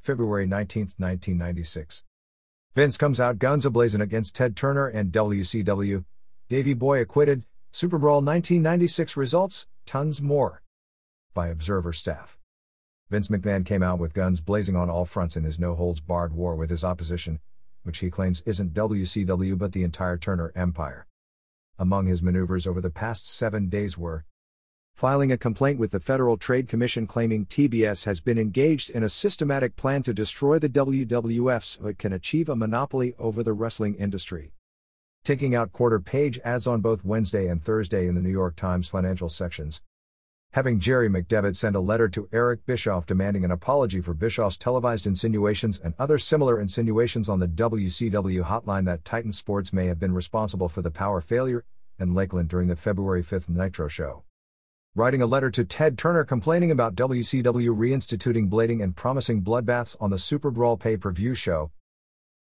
February 19, 1996. Vince comes out guns a-blazing against Ted Turner and WCW. Davey Boy acquitted. Super Brawl 1996 results, tons more. By Observer Staff. Vince McMahon came out with guns blazing on all fronts in his no-holds-barred war with his opposition, which he claims isn't WCW but the entire Turner empire. Among his maneuvers over the past 7 days were filing a complaint with the Federal Trade Commission claiming TBS has been engaged in a systematic plan to destroy the WWF so it can achieve a monopoly over the wrestling industry. Taking out quarter-page ads on both Wednesday and Thursday in the New York Times financial sections. Having Jerry McDevitt send a letter to Eric Bischoff demanding an apology for Bischoff's televised insinuations and other similar insinuations on the WCW hotline that Titan Sports may have been responsible for the power failure in Lakeland during the February 5 Nitro show. Writing a letter to Ted Turner complaining about WCW reinstituting blading and promising bloodbaths on the Super Brawl pay-per-view show.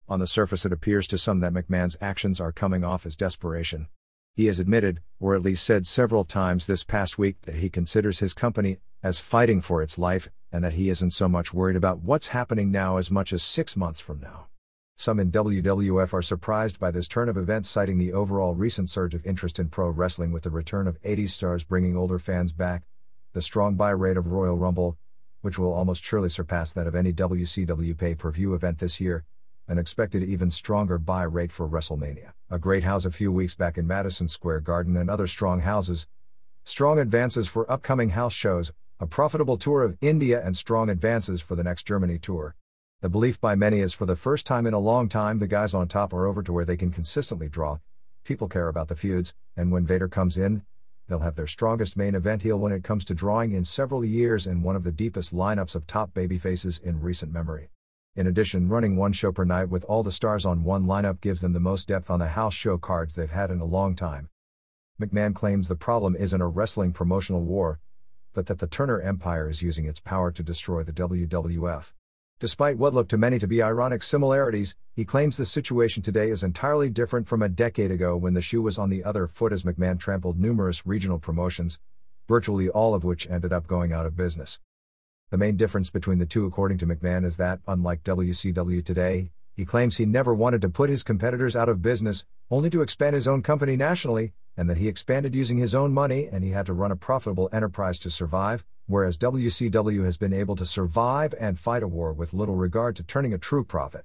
On the surface it appears to some that McMahon's actions are coming off as desperation. He has admitted, or at least said several times this past week, that he considers his company as fighting for its life, and that he isn't so much worried about what's happening now as much as 6 months from now. Some in WWF are surprised by this turn of events, citing the overall recent surge of interest in pro wrestling with the return of 80s stars bringing older fans back, the strong buy rate of Royal Rumble, which will almost surely surpass that of any WCW pay-per-view event this year, an expected even stronger buy rate for Wrestlemania, a great house a few weeks back in Madison Square Garden and other strong houses, strong advances for upcoming house shows, a profitable tour of India and strong advances for the next Germany tour. The belief by many is for the first time in a long time the guys on top are over to where they can consistently draw. People care about the feuds, and when Vader comes in, they'll have their strongest main event heel when it comes to drawing in several years and one of the deepest lineups of top babyfaces in recent memory. In addition, running one show per night with all the stars on one lineup gives them the most depth on the house show cards they've had in a long time. McMahon claims the problem isn't a wrestling promotional war, but that the Turner Empire is using its power to destroy the WWF. Despite what look to many to be ironic similarities, he claims the situation today is entirely different from a decade ago when the shoe was on the other foot as McMahon trampled numerous regional promotions, virtually all of which ended up going out of business. The main difference between the two, according to McMahon, is that, unlike WCW today, he claims he never wanted to put his competitors out of business, only to expand his own company nationally, and that he expanded using his own money and he had to run a profitable enterprise to survive, whereas WCW has been able to survive and fight a war with little regard to turning a true profit.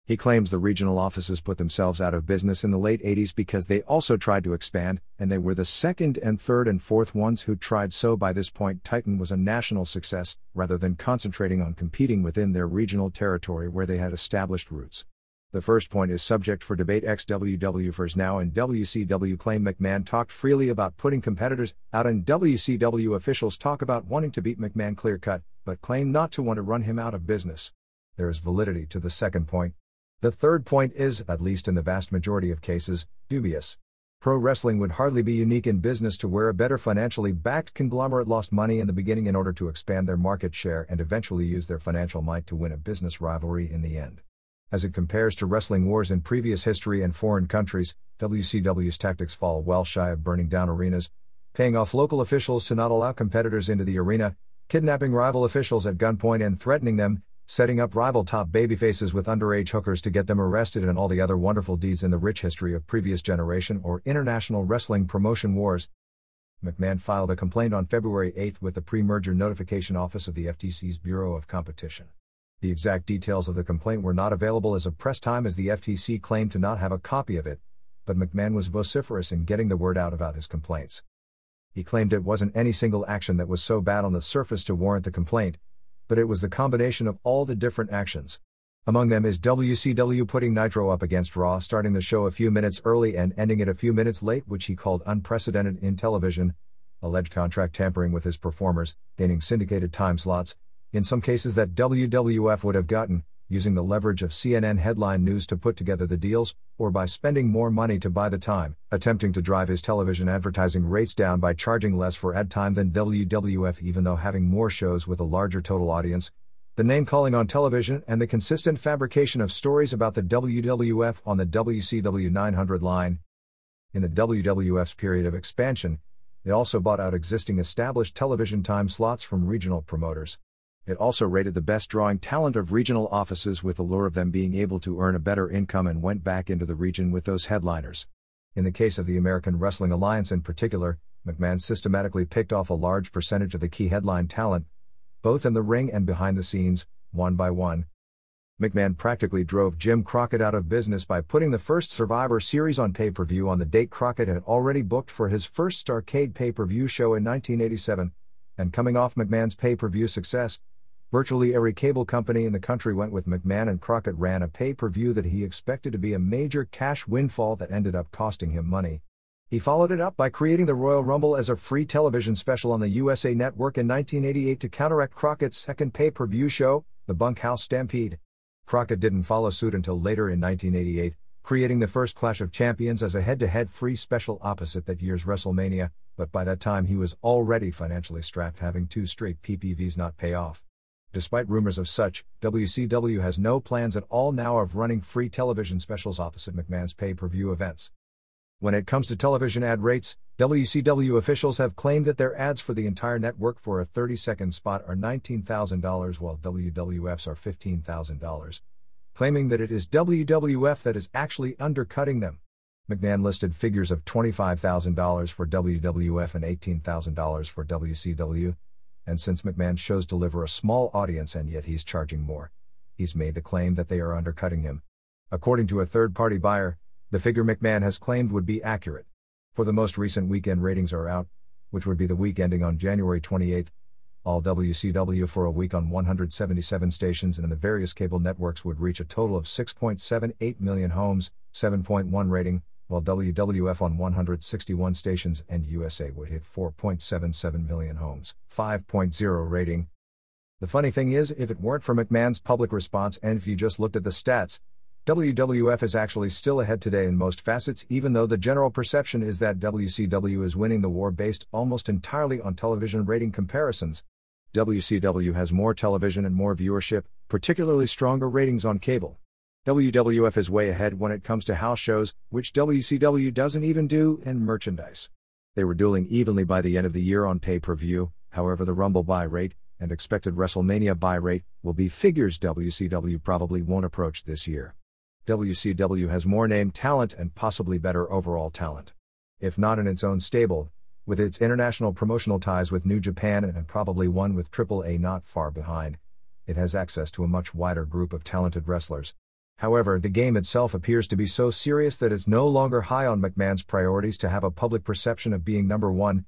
He claims the regional offices put themselves out of business in the late 80s because they also tried to expand, and they were the second and third and fourth ones who tried, so by this point Titan was a national success, rather than concentrating on competing within their regional territory where they had established roots. The first point is subject for debate. Ex-WWFers now in WCW claim McMahon talked freely about putting competitors out, and WCW officials talk about wanting to beat McMahon clear-cut, but claim not to want to run him out of business. There is validity to the second point. The third point is, at least in the vast majority of cases, dubious. Pro wrestling would hardly be unique in business to where a better financially backed conglomerate lost money in the beginning in order to expand their market share and eventually use their financial might to win a business rivalry in the end. As it compares to wrestling wars in previous history and foreign countries, WCW's tactics fall well shy of burning down arenas, paying off local officials to not allow competitors into the arena, kidnapping rival officials at gunpoint and threatening them, setting up rival top babyfaces with underage hookers to get them arrested, and all the other wonderful deeds in the rich history of previous generation or international wrestling promotion wars. McMahon filed a complaint on February 8 with the Pre-Merger Notification Office of the FTC's Bureau of Competition. The exact details of the complaint were not available as of press time, as the FTC claimed to not have a copy of it, but McMahon was vociferous in getting the word out about his complaints. He claimed it wasn't any single action that was so bad on the surface to warrant the complaint, but it was the combination of all the different actions. Among them is WCW putting Nitro up against Raw, starting the show a few minutes early and ending it a few minutes late, which he called unprecedented in television, alleged contract tampering with his performers, gaining syndicated time slots, in some cases that WWF would have gotten, using the leverage of CNN headline news to put together the deals, or by spending more money to buy the time, attempting to drive his television advertising rates down by charging less for ad time than WWF even though having more shows with a larger total audience, the name-calling on television, and the consistent fabrication of stories about the WWF on the WCW 900 line. In the WWF's period of expansion, they also bought out existing established television time slots from regional promoters. It also rated the best drawing talent of regional offices with the lure of them being able to earn a better income and went back into the region with those headliners. In the case of the American Wrestling Alliance in particular, McMahon systematically picked off a large percentage of the key headline talent, both in the ring and behind the scenes, one by one. McMahon practically drove Jim Crockett out of business by putting the first Survivor Series on pay-per-view on the date Crockett had already booked for his first Starrcade pay-per-view show in 1987, and coming off McMahon's pay-per-view success, virtually every cable company in the country went with McMahon, and Crockett ran a pay-per-view that he expected to be a major cash windfall that ended up costing him money. He followed it up by creating the Royal Rumble as a free television special on the USA Network in 1988 to counteract Crockett's second pay-per-view show, the Bunkhouse Stampede. Crockett didn't follow suit until later in 1988, creating the first Clash of Champions as a head-to-head free special opposite that year's Wrestlemania, but by that time he was already financially strapped, having 2 straight PPVs not pay off. Despite rumors of such, WCW has no plans at all now of running free television specials opposite McMahon's pay-per-view events. When it comes to television ad rates, WCW officials have claimed that their ads for the entire network for a 30-second spot are $19,000 while WWF's are $15,000, claiming that it is WWF that is actually undercutting them. McMahon listed figures of $25,000 for WWF and $18,000 for WCW, and since McMahon's shows deliver a small audience and yet he's charging more, he's made the claim that they are undercutting him. According to a third-party buyer, the figure McMahon has claimed would be accurate. For the most recent weekend ratings are out, which would be the week ending on January 28. All WCW for a week on 177 stations and in the various cable networks would reach a total of 6.78 million homes, 7.1 rating, while WWF on 161 stations and USA would hit 4.77 million homes, 5.0 rating. The funny thing is, if it weren't for McMahon's public response and if you just looked at the stats, WWF is actually still ahead today in most facets, even though the general perception is that WCW is winning the war based almost entirely on television rating comparisons. WCW has more television and more viewership, particularly stronger ratings on cable. WWF is way ahead when it comes to house shows, which WCW doesn't even do, and merchandise. They were dueling evenly by the end of the year on pay-per-view, however the Rumble buy rate, and expected WrestleMania buy rate, will be figures WCW probably won't approach this year. WCW has more name talent and possibly better overall talent. If not in its own stable, with its international promotional ties with New Japan and probably one with AAA not far behind, it has access to a much wider group of talented wrestlers. However, the game itself appears to be so serious that it's no longer high on McMahon's priorities to have a public perception of being number one.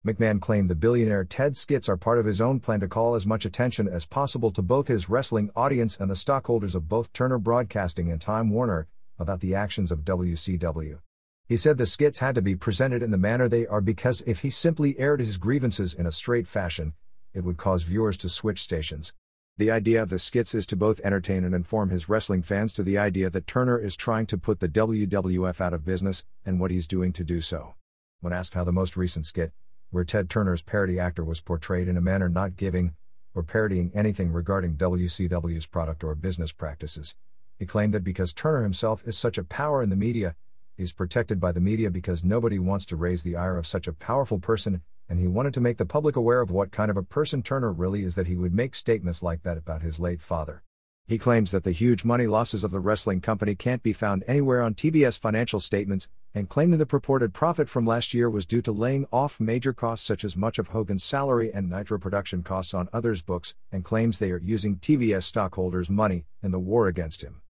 McMahon claimed the billionaire Ted's skits are part of his own plan to call as much attention as possible to both his wrestling audience and the stockholders of both Turner Broadcasting and Time Warner about the actions of WCW. He said the skits had to be presented in the manner they are because if he simply aired his grievances in a straight fashion, it would cause viewers to switch stations. The idea of the skits is to both entertain and inform his wrestling fans to the idea that Turner is trying to put the WWF out of business and what he's doing to do so. When asked how the most recent skit, where Ted Turner's parody actor was portrayed in a manner not giving, or parodying anything regarding WCW's product or business practices, he claimed that because Turner himself is such a power in the media, he's protected by the media because nobody wants to raise the ire of such a powerful person, and he wanted to make the public aware of what kind of a person Turner really is that he would make statements like that about his late father. He claims that the huge money losses of the wrestling company can't be found anywhere on TBS financial statements, and claiming the purported profit from last year was due to laying off major costs such as much of Hogan's salary and Nitro production costs on others' books, and claims they are using TBS stockholders' money in the war against him.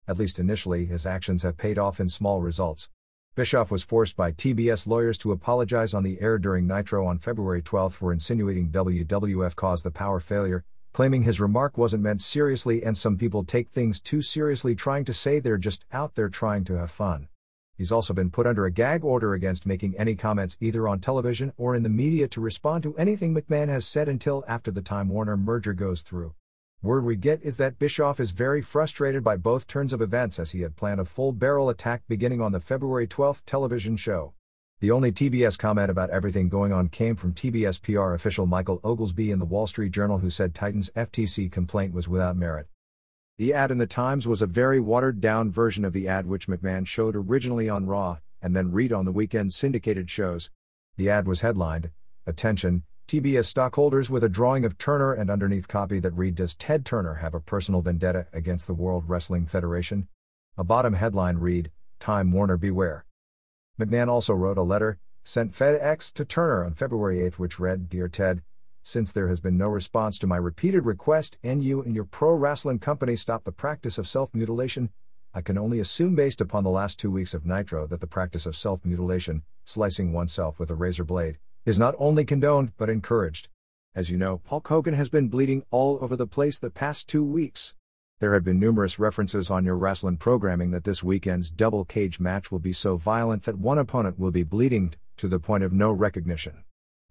At least initially, his actions have paid off in small results. Bischoff was forced by TBS lawyers to apologize on the air during Nitro on February 12 for insinuating WWF caused the power failure, claiming his remark wasn't meant seriously and some people take things too seriously trying to say they're just out there trying to have fun. He's also been put under a gag order against making any comments either on television or in the media to respond to anything McMahon has said until after the Time Warner merger goes through. Word we get is that Bischoff is very frustrated by both turns of events as he had planned a full-barrel attack beginning on the February 12 television show. The only TBS comment about everything going on came from TBS PR official Michael Oglesby in the Wall Street Journal, who said Titan's FTC complaint was without merit. The ad in the Times was a very watered-down version of the ad which McMahon showed originally on Raw, and then read on the weekend syndicated shows. The ad was headlined, "Attention, TBS stockholders with a drawing of Turner and underneath copy that read, "Does Ted Turner have a personal vendetta against the World Wrestling Federation?" A bottom headline read, "Time Warner Beware." McMahon also wrote a letter, sent FedEx to Turner on February 8, which read, "Dear Ted, since there has been no response to my repeated request and you and your pro wrestling company stop the practice of self-mutilation, I can only assume based upon the last 2 weeks of Nitro that the practice of self-mutilation, slicing oneself with a razor blade, is not only condoned but encouraged. As you know, Hulk Hogan has been bleeding all over the place the past 2 weeks. There have been numerous references on your wrestling programming that this weekend's double cage match will be so violent that one opponent will be bleeding to the point of no recognition.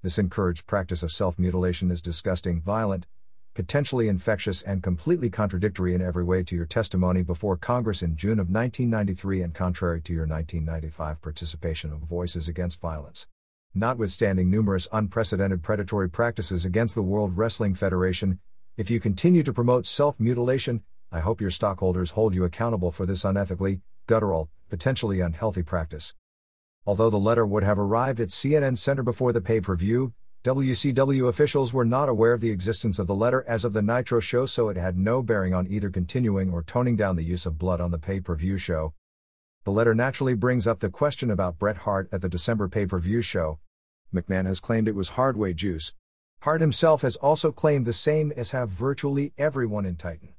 This encouraged practice of self-mutilation is disgusting, violent, potentially infectious and completely contradictory in every way to your testimony before Congress in June of 1993 and contrary to your 1995 participation of Voices Against Violence. Notwithstanding numerous unprecedented predatory practices against the World Wrestling Federation, if you continue to promote self-mutilation, I hope your stockholders hold you accountable for this unethically, guttural, potentially unhealthy practice." Although the letter would have arrived at CNN Center before the pay-per-view, WCW officials were not aware of the existence of the letter as of the Nitro show, so it had no bearing on either continuing or toning down the use of blood on the pay-per-view show. The letter naturally brings up the question about Bret Hart at the December pay-per-view show. McMahon has claimed it was hardway juice. Hart himself has also claimed the same, as have virtually everyone in Titan.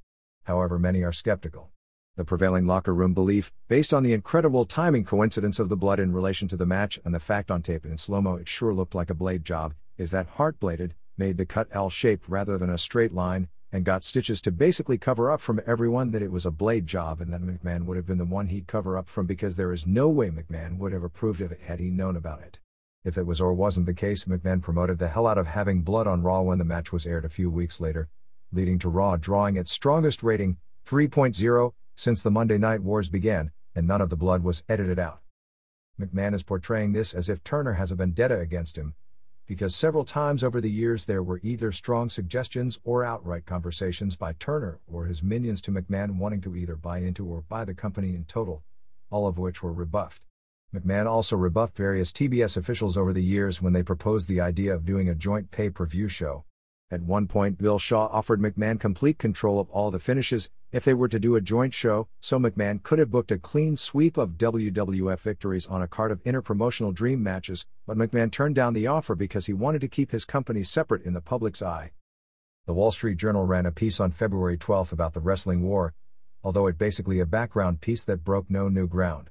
However, many are skeptical. The prevailing locker room belief, based on the incredible timing coincidence of the blood in relation to the match and the fact on tape in slow-mo it sure looked like a blade job, is that Hart bladed, made the cut L-shaped rather than a straight line, and got stitches to basically cover up from everyone that it was a blade job, and that McMahon would have been the one he'd cover up from, because there is no way McMahon would have approved of it had he known about it. If it was or wasn't the case, McMahon promoted the hell out of having blood on Raw when the match was aired a few weeks later, leading to Raw drawing its strongest rating, 3.0, since the Monday Night Wars began, and none of the blood was edited out. McMahon is portraying this as if Turner has a vendetta against him, because several times over the years there were either strong suggestions or outright conversations by Turner or his minions to McMahon wanting to either buy into or buy the company in total, all of which were rebuffed. McMahon also rebuffed various TBS officials over the years when they proposed the idea of doing a joint pay-per-view show. At one point, Bill Shaw offered McMahon complete control of all the finishes if they were to do a joint show, so McMahon could have booked a clean sweep of WWF victories on a card of interpromotional dream matches, but McMahon turned down the offer because he wanted to keep his company separate in the public's eye. The Wall Street Journal ran a piece on February 12 about the wrestling war, although it basically a background piece that broke no new ground.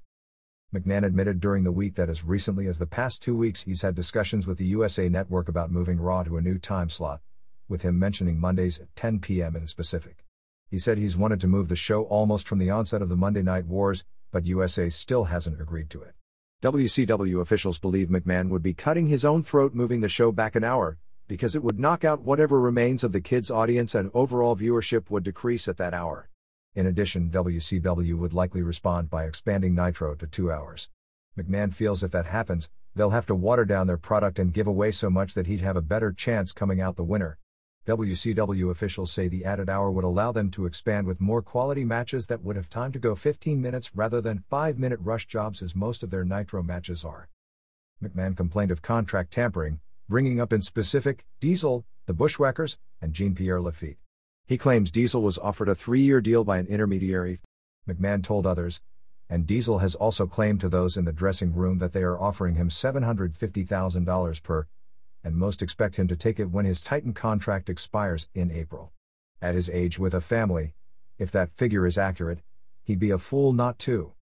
McMahon admitted during the week that as recently as the past 2 weeks he's had discussions with the USA Network about moving Raw to a new time slot, with him mentioning Mondays at 10 p.m. in specific. He said he's wanted to move the show almost from the onset of the Monday Night Wars, but USA still hasn't agreed to it. WCW officials believe McMahon would be cutting his own throat moving the show back an hour, because it would knock out whatever remains of the kids' audience and overall viewership would decrease at that hour. In addition, WCW would likely respond by expanding Nitro to 2 hours. McMahon feels if that happens, they'll have to water down their product and give away so much that he'd have a better chance coming out the winner. WCW officials say the added hour would allow them to expand with more quality matches that would have time to go 15 minutes rather than 5-minute rush jobs as most of their Nitro matches are. McMahon complained of contract tampering, bringing up in specific, Diesel, the Bushwhackers, and Jean-Pierre Lafitte. He claims Diesel was offered a 3-year deal by an intermediary, McMahon told others, and Diesel has also claimed to those in the dressing room that they are offering him $750,000 per, and most expect him to take it when his Titan contract expires in April. At his age with a family, if that figure is accurate, he'd be a fool not to.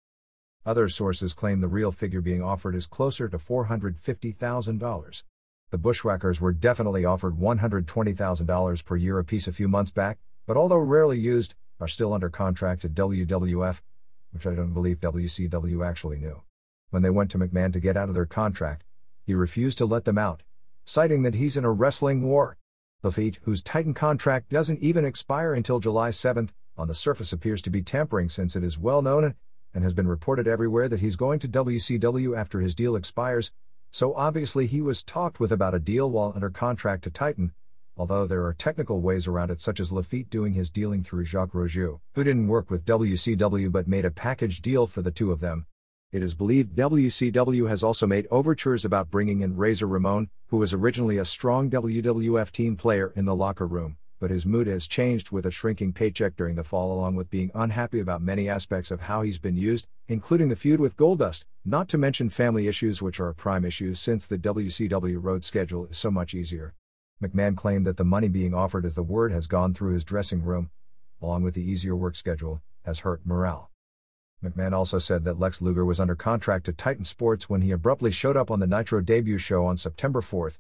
Other sources claim the real figure being offered is closer to $450,000. The Bushwhackers were definitely offered $120,000 per year apiece a few months back, but although rarely used, are still under contract at WWF, which I don't believe WCW actually knew. When they went to McMahon to get out of their contract, he refused to let them out, citing that he's in a wrestling war. Lafitte, whose Titan contract doesn't even expire until July 7, on the surface appears to be tampering since it is well known and has been reported everywhere that he's going to WCW after his deal expires, so obviously he was talked with about a deal while under contract to Titan, although there are technical ways around it, such as Lafitte doing his dealing through Jacques Rougeau, who didn't work with WCW but made a package deal for the two of them. It is believed WCW has also made overtures about bringing in Razor Ramon, who was originally a strong WWF team player in the locker room, but his mood has changed with a shrinking paycheck during the fall, along with being unhappy about many aspects of how he's been used, including the feud with Goldust, not to mention family issues, which are a prime issue since the WCW road schedule is so much easier. McMahon claimed that the money being offered as the word has gone through his dressing room, along with the easier work schedule, has hurt morale. McMahon also said that Lex Luger was under contract to Titan Sports when he abruptly showed up on the Nitro debut show on September 4,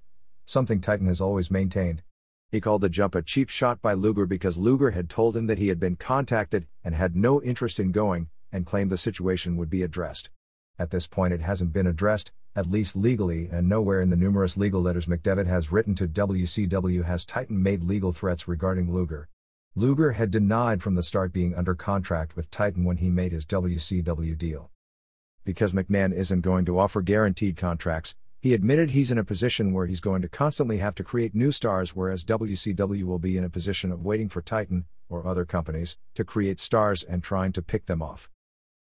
something Titan has always maintained. He called the jump a cheap shot by Luger because Luger had told him that he had been contacted and had no interest in going, and claimed the situation would be addressed. At this point it hasn't been addressed, at least legally, and nowhere in the numerous legal letters McDevitt has written to WCW has Titan made legal threats regarding Luger. Luger had denied from the start being under contract with Titan when he made his WCW deal. Because McMahon isn't going to offer guaranteed contracts, he admitted he's in a position where he's going to constantly have to create new stars, whereas WCW will be in a position of waiting for Titan, or other companies, to create stars and trying to pick them off.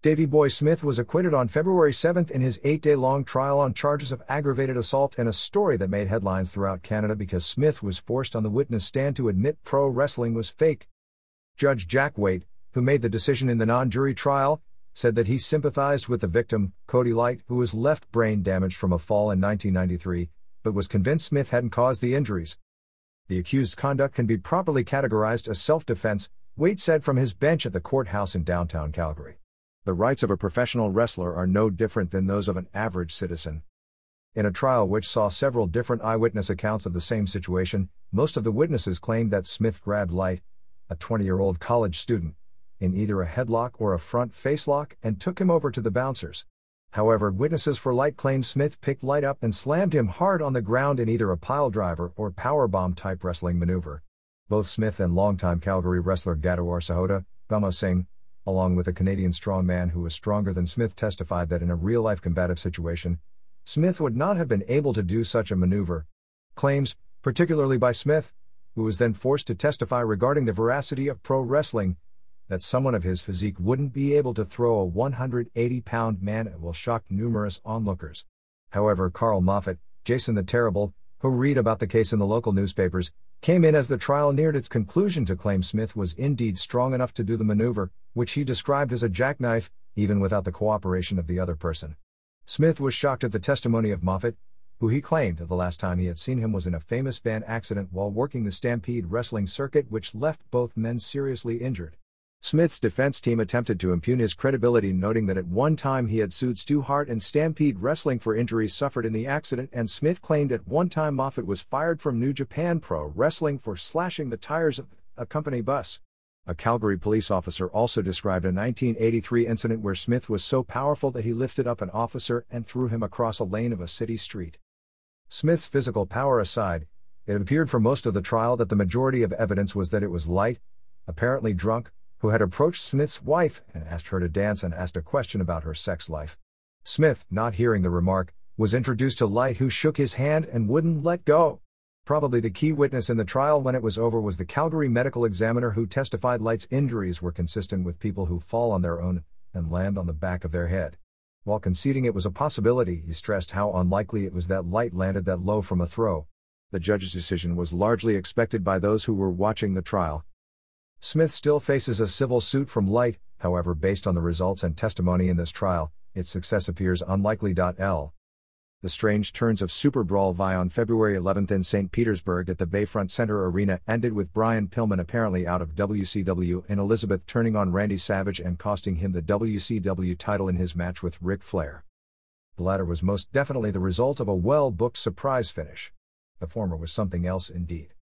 Davey Boy Smith was acquitted on February 7 in his 8-day-long trial on charges of aggravated assault, in a story that made headlines throughout Canada because Smith was forced on the witness stand to admit pro wrestling was fake. Judge Jack Waite, who made the decision in the non-jury trial, said that he sympathized with the victim, Cody Light, who was left brain damaged from a fall in 1993, but was convinced Smith hadn't caused the injuries. The accused's conduct can be properly categorized as self-defense, Waite said from his bench at the courthouse in downtown Calgary. The rights of a professional wrestler are no different than those of an average citizen. In a trial which saw several different eyewitness accounts of the same situation, most of the witnesses claimed that Smith grabbed Light, a 20-year-old college student, in either a headlock or a front facelock and took him over to the bouncers. However, witnesses for Light claimed Smith picked Light up and slammed him hard on the ground in either a piledriver or powerbomb type wrestling maneuver. Both Smith and longtime Calgary wrestler Gadawar Sahota, Bama Singh, along with a Canadian strongman who was stronger than Smith, testified that in a real-life combative situation, Smith would not have been able to do such a maneuver. Claims, particularly by Smith, who was then forced to testify regarding the veracity of pro wrestling, that someone of his physique wouldn't be able to throw a 180-pound man, will shock numerous onlookers. However, Carl Moffat, Jason the Terrible, who read about the case in the local newspapers, came in as the trial neared its conclusion to claim Smith was indeed strong enough to do the maneuver, which he described as a jackknife, even without the cooperation of the other person. Smith was shocked at the testimony of Moffat, who he claimed the last time he had seen him was in a famous van accident while working the Stampede wrestling circuit, which left both men seriously injured. Smith's defense team attempted to impugn his credibility, noting that at one time he had sued Stu Hart and Stampede Wrestling for injuries suffered in the accident, and Smith claimed at one time Moffat was fired from New Japan Pro Wrestling for slashing the tires of a company bus. A Calgary police officer also described a 1983 incident where Smith was so powerful that he lifted up an officer and threw him across a lane of a city street. Smith's physical power aside, it appeared for most of the trial that the majority of evidence was that it was Light, apparently drunk, who had approached Smith's wife and asked her to dance and asked a question about her sex life. Smith, not hearing the remark, was introduced to Light, who shook his hand and wouldn't let go. Probably the key witness in the trial when it was over was the Calgary medical examiner, who testified Light's injuries were consistent with people who fall on their own and land on the back of their head. While conceding it was a possibility, he stressed how unlikely it was that Light landed that low from a throw. The judge's decision was largely expected by those who were watching the trial. Smith still faces a civil suit from Light, however, based on the results and testimony in this trial, its success appears unlikely. The strange turns of Super Brawl Vi on February 11 in St. Petersburg at the Bayfront Center Arena ended with Brian Pillman apparently out of WCW and Elizabeth turning on Randy Savage and costing him the WCW title in his match with Ric Flair. The latter was most definitely the result of a well-booked surprise finish. The former was something else indeed.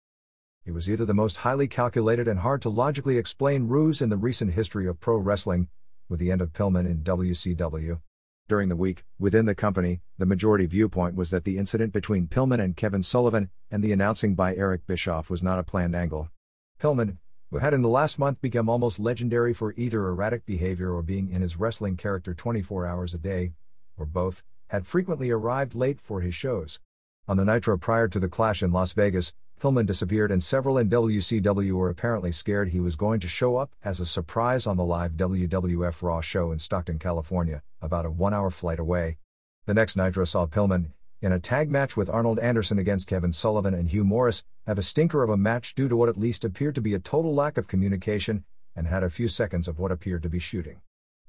It was either the most highly calculated and hard to logically explain ruse in the recent history of pro wrestling, with the end of Pillman in WCW. During the week, within the company, the majority viewpoint was that the incident between Pillman and Kevin Sullivan, and the announcing by Eric Bischoff, was not a planned angle. Pillman, who had in the last month become almost legendary for either erratic behavior or being in his wrestling character 24 hours a day, or both, had frequently arrived late for his shows. On the Nitro prior to the Clash in Las Vegas, Pillman disappeared and several in WCW were apparently scared he was going to show up as a surprise on the live WWF Raw show in Stockton, California, about a 1-hour flight away. The next Nitro saw Pillman, in a tag match with Arnold Anderson against Kevin Sullivan and Hugh Morris, have a stinker of a match due to what at least appeared to be a total lack of communication, and had a few seconds of what appeared to be shooting.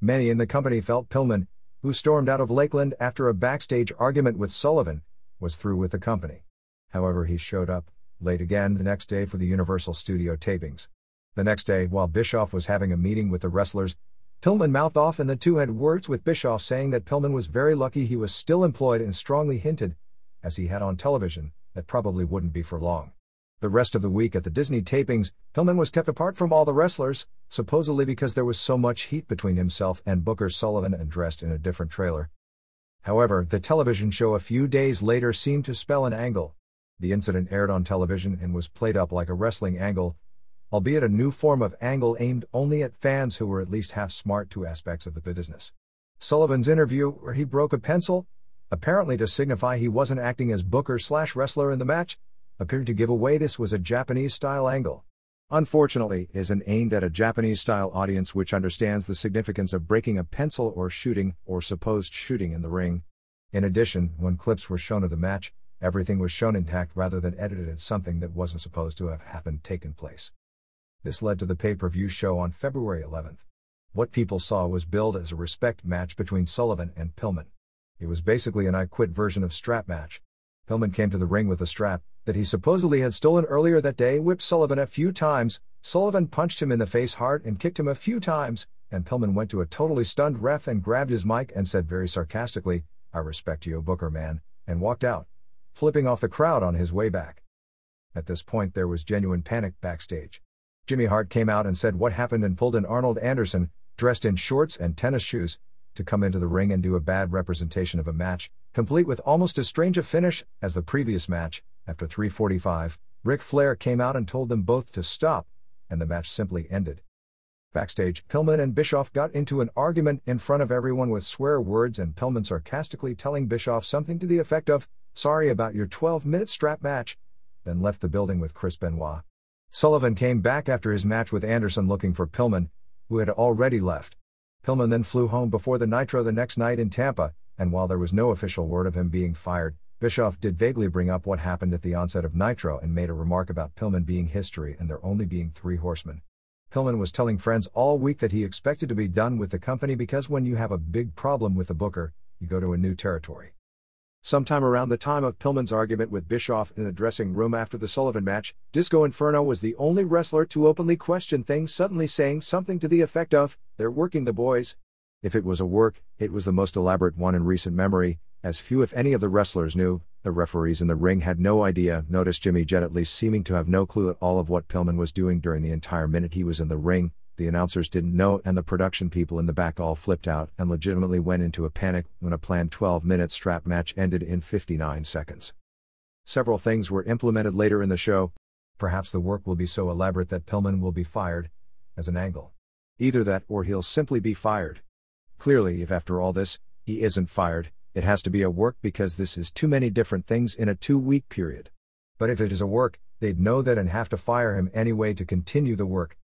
Many in the company felt Pillman, who stormed out of Lakeland after a backstage argument with Sullivan, was through with the company. However, he showed up, late again the next day for the Universal Studio tapings. The next day, while Bischoff was having a meeting with the wrestlers, Pillman mouthed off and the two had words with Bischoff saying that Pillman was very lucky he was still employed and strongly hinted, as he had on television, that probably wouldn't be for long. The rest of the week at the Disney tapings, Pillman was kept apart from all the wrestlers, supposedly because there was so much heat between himself and Booker Sullivan and dressed in a different trailer. However, the television show a few days later seemed to spell an angle. The incident aired on television and was played up like a wrestling angle, albeit a new form of angle aimed only at fans who were at least half smart to aspects of the business. Sullivan's interview, where he broke a pencil, apparently to signify he wasn't acting as Booker/wrestler in the match, appeared to give away this was a Japanese-style angle. Unfortunately, it isn't aimed at a Japanese-style audience which understands the significance of breaking a pencil or shooting, or supposed shooting in the ring. In addition, when clips were shown of the match, everything was shown intact rather than edited as something that wasn't supposed to have taken place. This led to the pay-per-view show on February 11th. What people saw was billed as a respect match between Sullivan and Pillman. It was basically an I Quit version of strap match. Pillman came to the ring with a strap that he supposedly had stolen earlier that day, whipped Sullivan a few times, Sullivan punched him in the face hard and kicked him a few times, and Pillman went to a totally stunned ref and grabbed his mic and said very sarcastically, "I respect you, Booker man," and walked out, flipping off the crowd on his way back. At this point there was genuine panic backstage. Jimmy Hart came out and said what happened and pulled in Arnold Anderson, dressed in shorts and tennis shoes, to come into the ring and do a bad representation of a match, complete with almost as strange a finish as the previous match. After 3:45, Ric Flair came out and told them both to stop, and the match simply ended. Backstage, Pillman and Bischoff got into an argument in front of everyone with swear words and Pillman sarcastically telling Bischoff something to the effect of, "Sorry about your 12-minute strap match," then left the building with Chris Benoit. Sullivan came back after his match with Anderson looking for Pillman, who had already left. Pillman then flew home before the Nitro the next night in Tampa, and while there was no official word of him being fired, Bischoff did vaguely bring up what happened at the onset of Nitro and made a remark about Pillman being history and there only being 3 horsemen. Pillman was telling friends all week that he expected to be done with the company because when you have a big problem with the booker, you go to a new territory. Sometime around the time of Pillman's argument with Bischoff in the dressing room after the Sullivan match, Disco Inferno was the only wrestler to openly question things, suddenly saying something to the effect of, "They're working the boys." If it was a work, it was the most elaborate one in recent memory, as few if any of the wrestlers knew. The referees in the ring had no idea, noticed Jimmy Jett at least seeming to have no clue at all of what Pillman was doing during the entire minute he was in the ring. The announcers didn't know and the production people in the back all flipped out and legitimately went into a panic when a planned 12-minute strap match ended in 59 seconds. Several things were implemented later in the show. Perhaps the work will be so elaborate that Pillman will be fired, as an angle. Either that or he'll simply be fired. Clearly, if after all this, he isn't fired, it has to be a work because this is too many different things in a 2-week period. But if it is a work, they'd know that and have to fire him anyway to continue the work.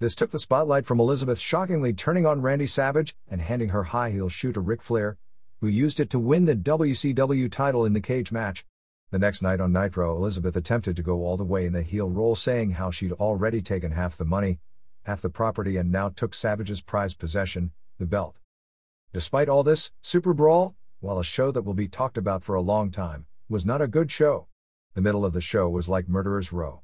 This took the spotlight from Elizabeth shockingly turning on Randy Savage and handing her high heel shoe to Ric Flair, who used it to win the WCW title in the cage match. The next night on Nitro, Elizabeth attempted to go all the way in the heel role, saying how she'd already taken half the money, half the property, and now took Savage's prized possession, the belt. Despite all this, Super Brawl, while a show that will be talked about for a long time, was not a good show. The middle of the show was like Murderer's Row.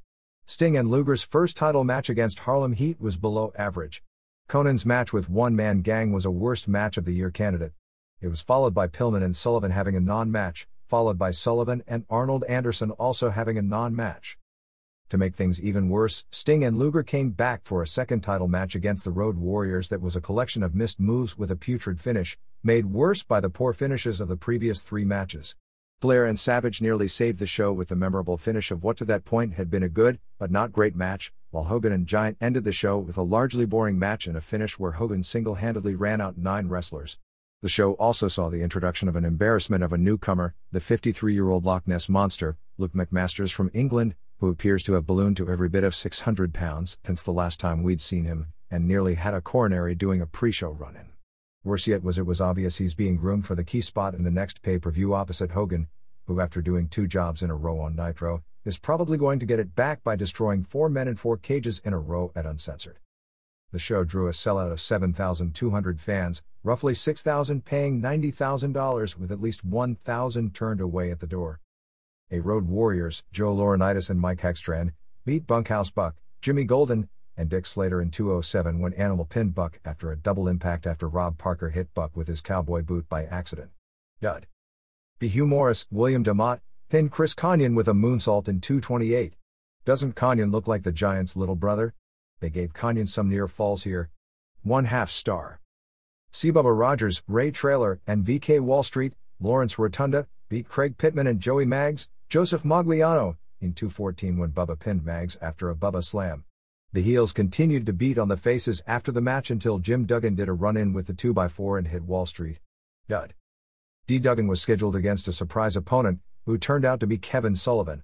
Sting and Luger's first title match against Harlem Heat was below average. Conan's match with One Man Gang was a worst match of the year candidate. It was followed by Pillman and Sullivan having a non-match, followed by Sullivan and Arnold Anderson also having a non-match. To make things even worse, Sting and Luger came back for a second title match against the Road Warriors that was a collection of missed moves with a putrid finish, made worse by the poor finishes of the previous 3 matches. Flair and Savage nearly saved the show with the memorable finish of what to that point had been a good, but not great match, while Hogan and Giant ended the show with a largely boring match and a finish where Hogan single-handedly ran out 9 wrestlers. The show also saw the introduction of an embarrassment of a newcomer, the 53-year-old Loch Ness Monster, Luke McMasters from England, who appears to have ballooned to every bit of 600 pounds since the last time we'd seen him, and nearly had a coronary doing a pre-show run-in. Worse yet was it was obvious he's being groomed for the key spot in the next pay-per-view opposite Hogan, who after doing 2 jobs in a row on Nitro, is probably going to get it back by destroying 4 men in 4 cages in a row at Uncensored. The show drew a sellout of 7,200 fans, roughly 6,000 paying $90,000 with at least 1,000 turned away at the door. A Road Warriors, Joe Laurinaitis and Mike Hextran, beat Bunkhouse Buck, Jimmy Golden, and Dick Slater in 207 when Animal pinned Buck after a double impact after Rob Parker hit Buck with his cowboy boot by accident. Dud. B. Hugh Morris, William DeMott, pinned Chris Kanyon with a moonsault in 228. Doesn't Kanyon look like the Giants' little brother? They gave Kanyon some near falls here. 1/2 star. C. Bubba Rogers, Ray Traylor, and VK Wall Street, Lawrence Rotunda, beat Craig Pittman and Joey Maggs, Joseph Magliano, in 214 when Bubba pinned Maggs after a Bubba slam. The heels continued to beat on the faces after the match until Jim Duggan did a run-in with the 2x4 and hit Wall Street. Dud. D. Duggan was scheduled against a surprise opponent, who turned out to be Kevin Sullivan.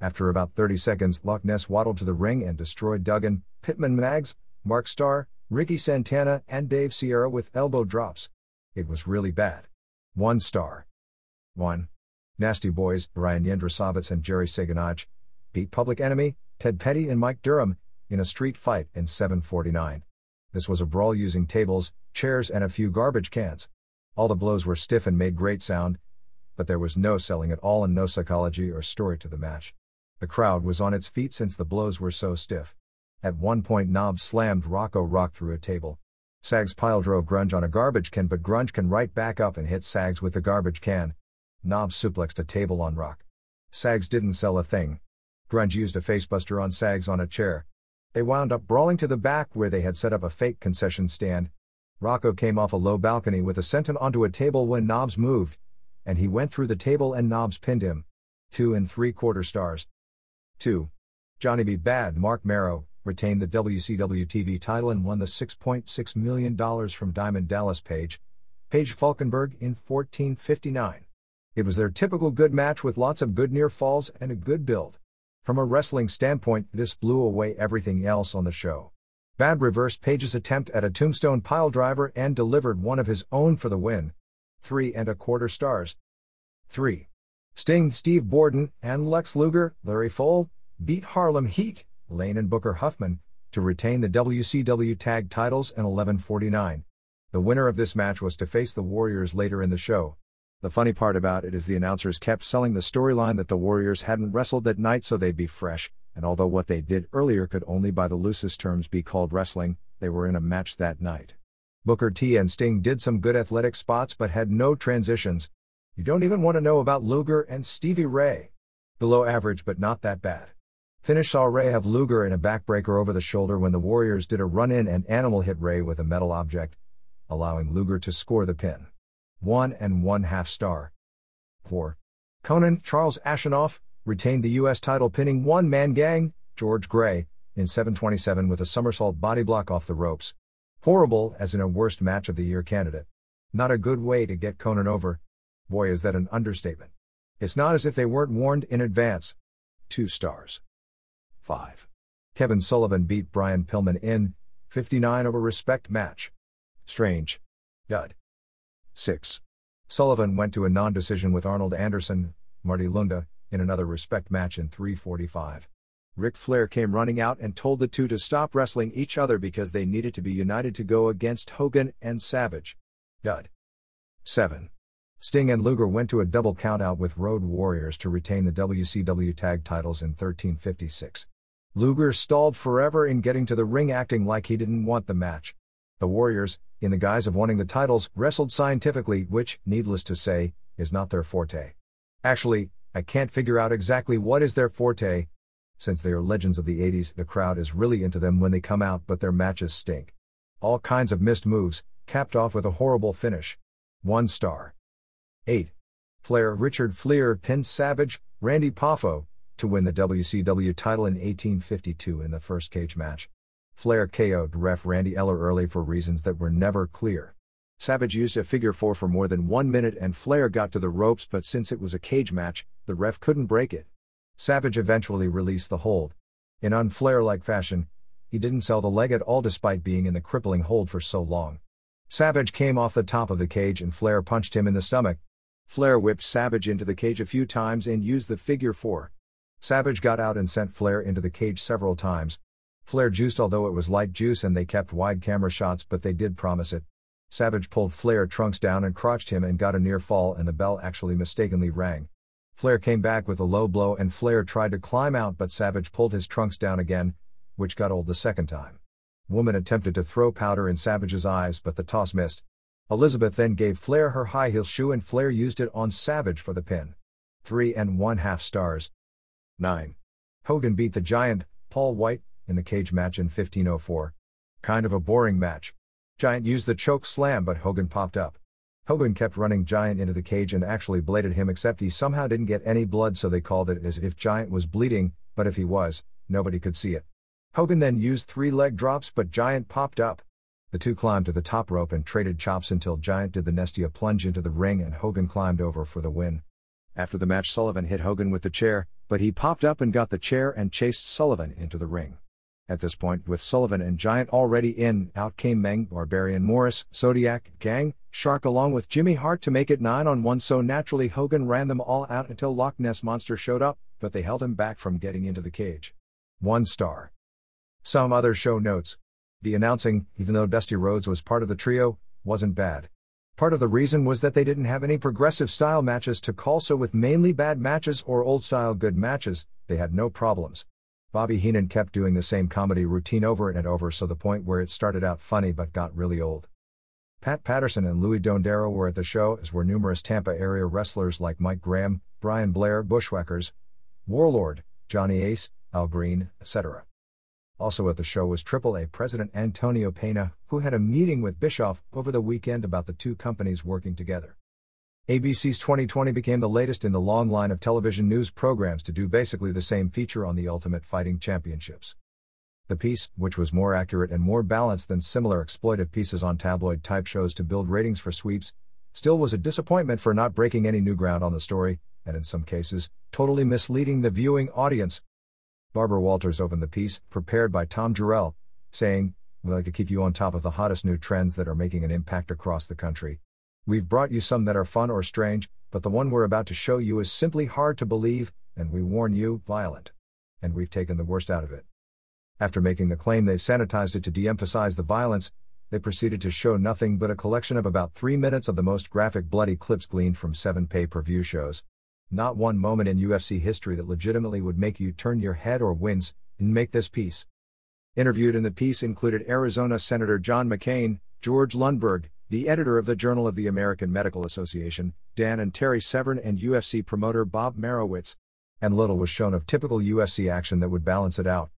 After about 30 seconds, Loch Ness waddled to the ring and destroyed Duggan, Pittman Maggs, Mark Starr, Ricky Santana, and Dave Sierra with elbow drops. It was really bad. 1 star. 1. Nasty Boys, Brian Yendrasovitz and Jerry Saganaj, beat Public Enemy, Ted Petty and Mike Durham, in a street fight in 749. This was a brawl using tables, chairs and a few garbage cans. All the blows were stiff and made great sound, but there was no selling at all and no psychology or story to the match. The crowd was on its feet since the blows were so stiff. At one point Knobbs slammed Rocco Rock through a table. Sags pile drove Grunge on a garbage can, but Grunge can right back up and hit Sags with the garbage can. Knobbs suplexed a table on Rock. Sags didn't sell a thing. Grunge used a facebuster on Sags on a chair. They wound up brawling to the back where they had set up a fake concession stand. Rocco came off a low balcony with a senton onto a table when Knobbs moved, and he went through the table and Knobbs pinned him. 2 3/4 stars. 2. Johnny B. Bad Mark Marrow retained the WCW TV title and won the $6.6 million from Diamond Dallas Page Falkenberg in 1459. It was their typical good match with lots of good near falls and a good build. From a wrestling standpoint, this blew away everything else on the show. Bad reversed Page's attempt at a tombstone piledriver and delivered one of his own for the win. 3 1/4 stars. 3. Sting, Steve Borden, and Lex Luger, Larry Fole, beat Harlem Heat, Lane and Booker Huffman, to retain the WCW tag titles in 1149. The winner of this match was to face the Warriors later in the show. The funny part about it is the announcers kept selling the storyline that the Warriors hadn't wrestled that night so they'd be fresh, and although what they did earlier could only by the loosest terms be called wrestling, they were in a match that night. Booker T and Sting did some good athletic spots but had no transitions. You don't even want to know about Luger and Stevie Ray. Below average but not that bad. Finish saw Ray have Luger in a backbreaker over the shoulder when the Warriors did a run-in and Animal hit Ray with a metal object, allowing Luger to score the pin. 1 1/2 star. 4. Conan Charles Ashenoff retained the U.S. title pinning one-man gang, George Gray, in 727 with a somersault body block off the ropes. Horrible as in a worst match of the year candidate. Not a good way to get Conan over. Boy, is that an understatement. It's not as if they weren't warned in advance. 2 stars. 5. Kevin Sullivan beat Brian Pillman in 59 over respect match. Strange. Dud. 6. Sullivan went to a non-decision with Arnold Anderson, Marty Lunda, in another respect match in 345. Ric Flair came running out and told the two to stop wrestling each other because they needed to be united to go against Hogan and Savage. Dud. 7. Sting and Luger went to a double countout with Road Warriors to retain the WCW tag titles in 1356. Luger stalled forever in getting to the ring acting like he didn't want the match. The Warriors, in the guise of wanting the titles, wrestled scientifically, which, needless to say, is not their forte. Actually, I can't figure out exactly what is their forte. Since they are legends of the 80s, the crowd is really into them when they come out, but their matches stink. All kinds of missed moves, capped off with a horrible finish. 1 star. 8. Richard Flair pinned Savage, Randy Poffo, to win the WCW title in 1852 in the first cage match. Flair KO'd ref Randy Eller early for reasons that were never clear. Savage used a figure 4 for more than 1 minute and Flair got to the ropes, but since it was a cage match, the ref couldn't break it. Savage eventually released the hold. In un-Flair-like fashion, he didn't sell the leg at all despite being in the crippling hold for so long. Savage came off the top of the cage and Flair punched him in the stomach. Flair whipped Savage into the cage a few times and used the figure 4. Savage got out and sent Flair into the cage several times. Flair juiced, although it was light juice and they kept wide camera shots, but they did promise it. Savage pulled Flair trunks down and crotched him and got a near fall, and the bell actually mistakenly rang. Flair came back with a low blow and Flair tried to climb out, but Savage pulled his trunks down again, which got old the second time. Woman attempted to throw powder in Savage's eyes, but the toss missed. Elizabeth then gave Flair her high heel shoe and Flair used it on Savage for the pin. 3.5 stars. 9. Hogan beat the Giant, Paul White, in the cage match in 1504. Kind of a boring match. Giant used the choke slam, but Hogan popped up. Hogan kept running Giant into the cage and actually bladed him, except he somehow didn't get any blood, so they called it as if Giant was bleeding, but if he was, nobody could see it. Hogan then used 3 leg drops, but Giant popped up. The two climbed to the top rope and traded chops until Giant did the Nestia plunge into the ring and Hogan climbed over for the win. After the match, Sullivan hit Hogan with the chair, but he popped up and got the chair and chased Sullivan into the ring. At this point, with Sullivan and Giant already in, out came Meng, Barbarian Morris, Zodiac, Gang, Shark along with Jimmy Hart to make it 9-on-1, so naturally Hogan ran them all out until Loch Ness Monster showed up, but they held him back from getting into the cage. 1 star. Some other show notes. The announcing, even though Dusty Rhodes was part of the trio, wasn't bad. Part of the reason was that they didn't have any progressive style matches to call, so with mainly bad matches or old style good matches, they had no problems. Bobby Heenan kept doing the same comedy routine over and over, so the point where it started out funny but got really old. Pat Patterson and Louis Dondero were at the show, as were numerous Tampa area wrestlers like Mike Graham, Brian Blair, Bushwhackers, Warlord, Johnny Ace, Al Green, etc. Also at the show was AAA President Antonio Pena, who had a meeting with Bischoff over the weekend about the two companies working together. ABC's 2020 became the latest in the long line of television news programs to do basically the same feature on the Ultimate Fighting Championships. The piece, which was more accurate and more balanced than similar exploitive pieces on tabloid-type shows to build ratings for sweeps, still was a disappointment for not breaking any new ground on the story, and in some cases, totally misleading the viewing audience. Barbara Walters opened the piece, prepared by Tom Jarrell, saying, "We like to keep you on top of the hottest new trends that are making an impact across the country. We've brought you some that are fun or strange, but the one we're about to show you is simply hard to believe, and we warn you, violent. And we've taken the worst out of it." After making the claim they've sanitized it to de-emphasize the violence, they proceeded to show nothing but a collection of about 3 minutes of the most graphic bloody clips gleaned from 7 pay-per-view shows. Not one moment in UFC history that legitimately would make you turn your head or wince and make this piece. Interviewed in the piece included Arizona Senator John McCain, George Lundberg, the editor of the Journal of the American Medical Association, Dan and Terry Severn, and UFC promoter Bob Marowitz. And little was shown of typical UFC action that would balance it out.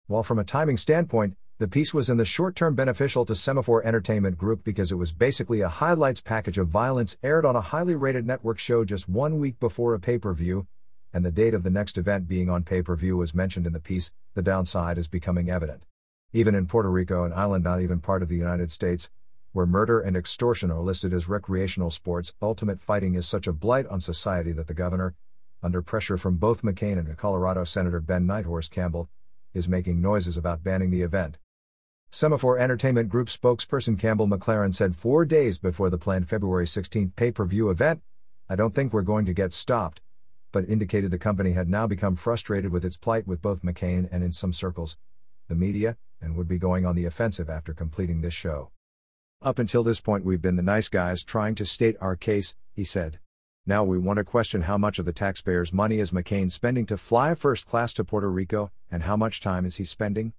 While from a timing standpoint, the piece was in the short term beneficial to Semaphore Entertainment Group because it was basically a highlights package of violence aired on a highly rated network show just 1 week before a pay-per-view, and the date of the next event being on pay-per-view was mentioned in the piece. The downside is becoming evident. Even in Puerto Rico, an island not even part of the United States, where murder and extortion are listed as recreational sports, ultimate fighting is such a blight on society that the governor, under pressure from both McCain and Colorado Senator Ben Nighthorse Campbell, is making noises about banning the event. Semaphore Entertainment Group spokesperson Campbell McLaren said 4 days before the planned February 16 pay-per-view event, "I don't think we're going to get stopped," but indicated the company had now become frustrated with its plight with both McCain and, in some circles, the media, and would be going on the offensive after completing this show. "Up until this point we've been the nice guys trying to state our case," he said. "Now we want to question how much of the taxpayers' money is McCain spending to fly first class to Puerto Rico, and how much time is he spending?"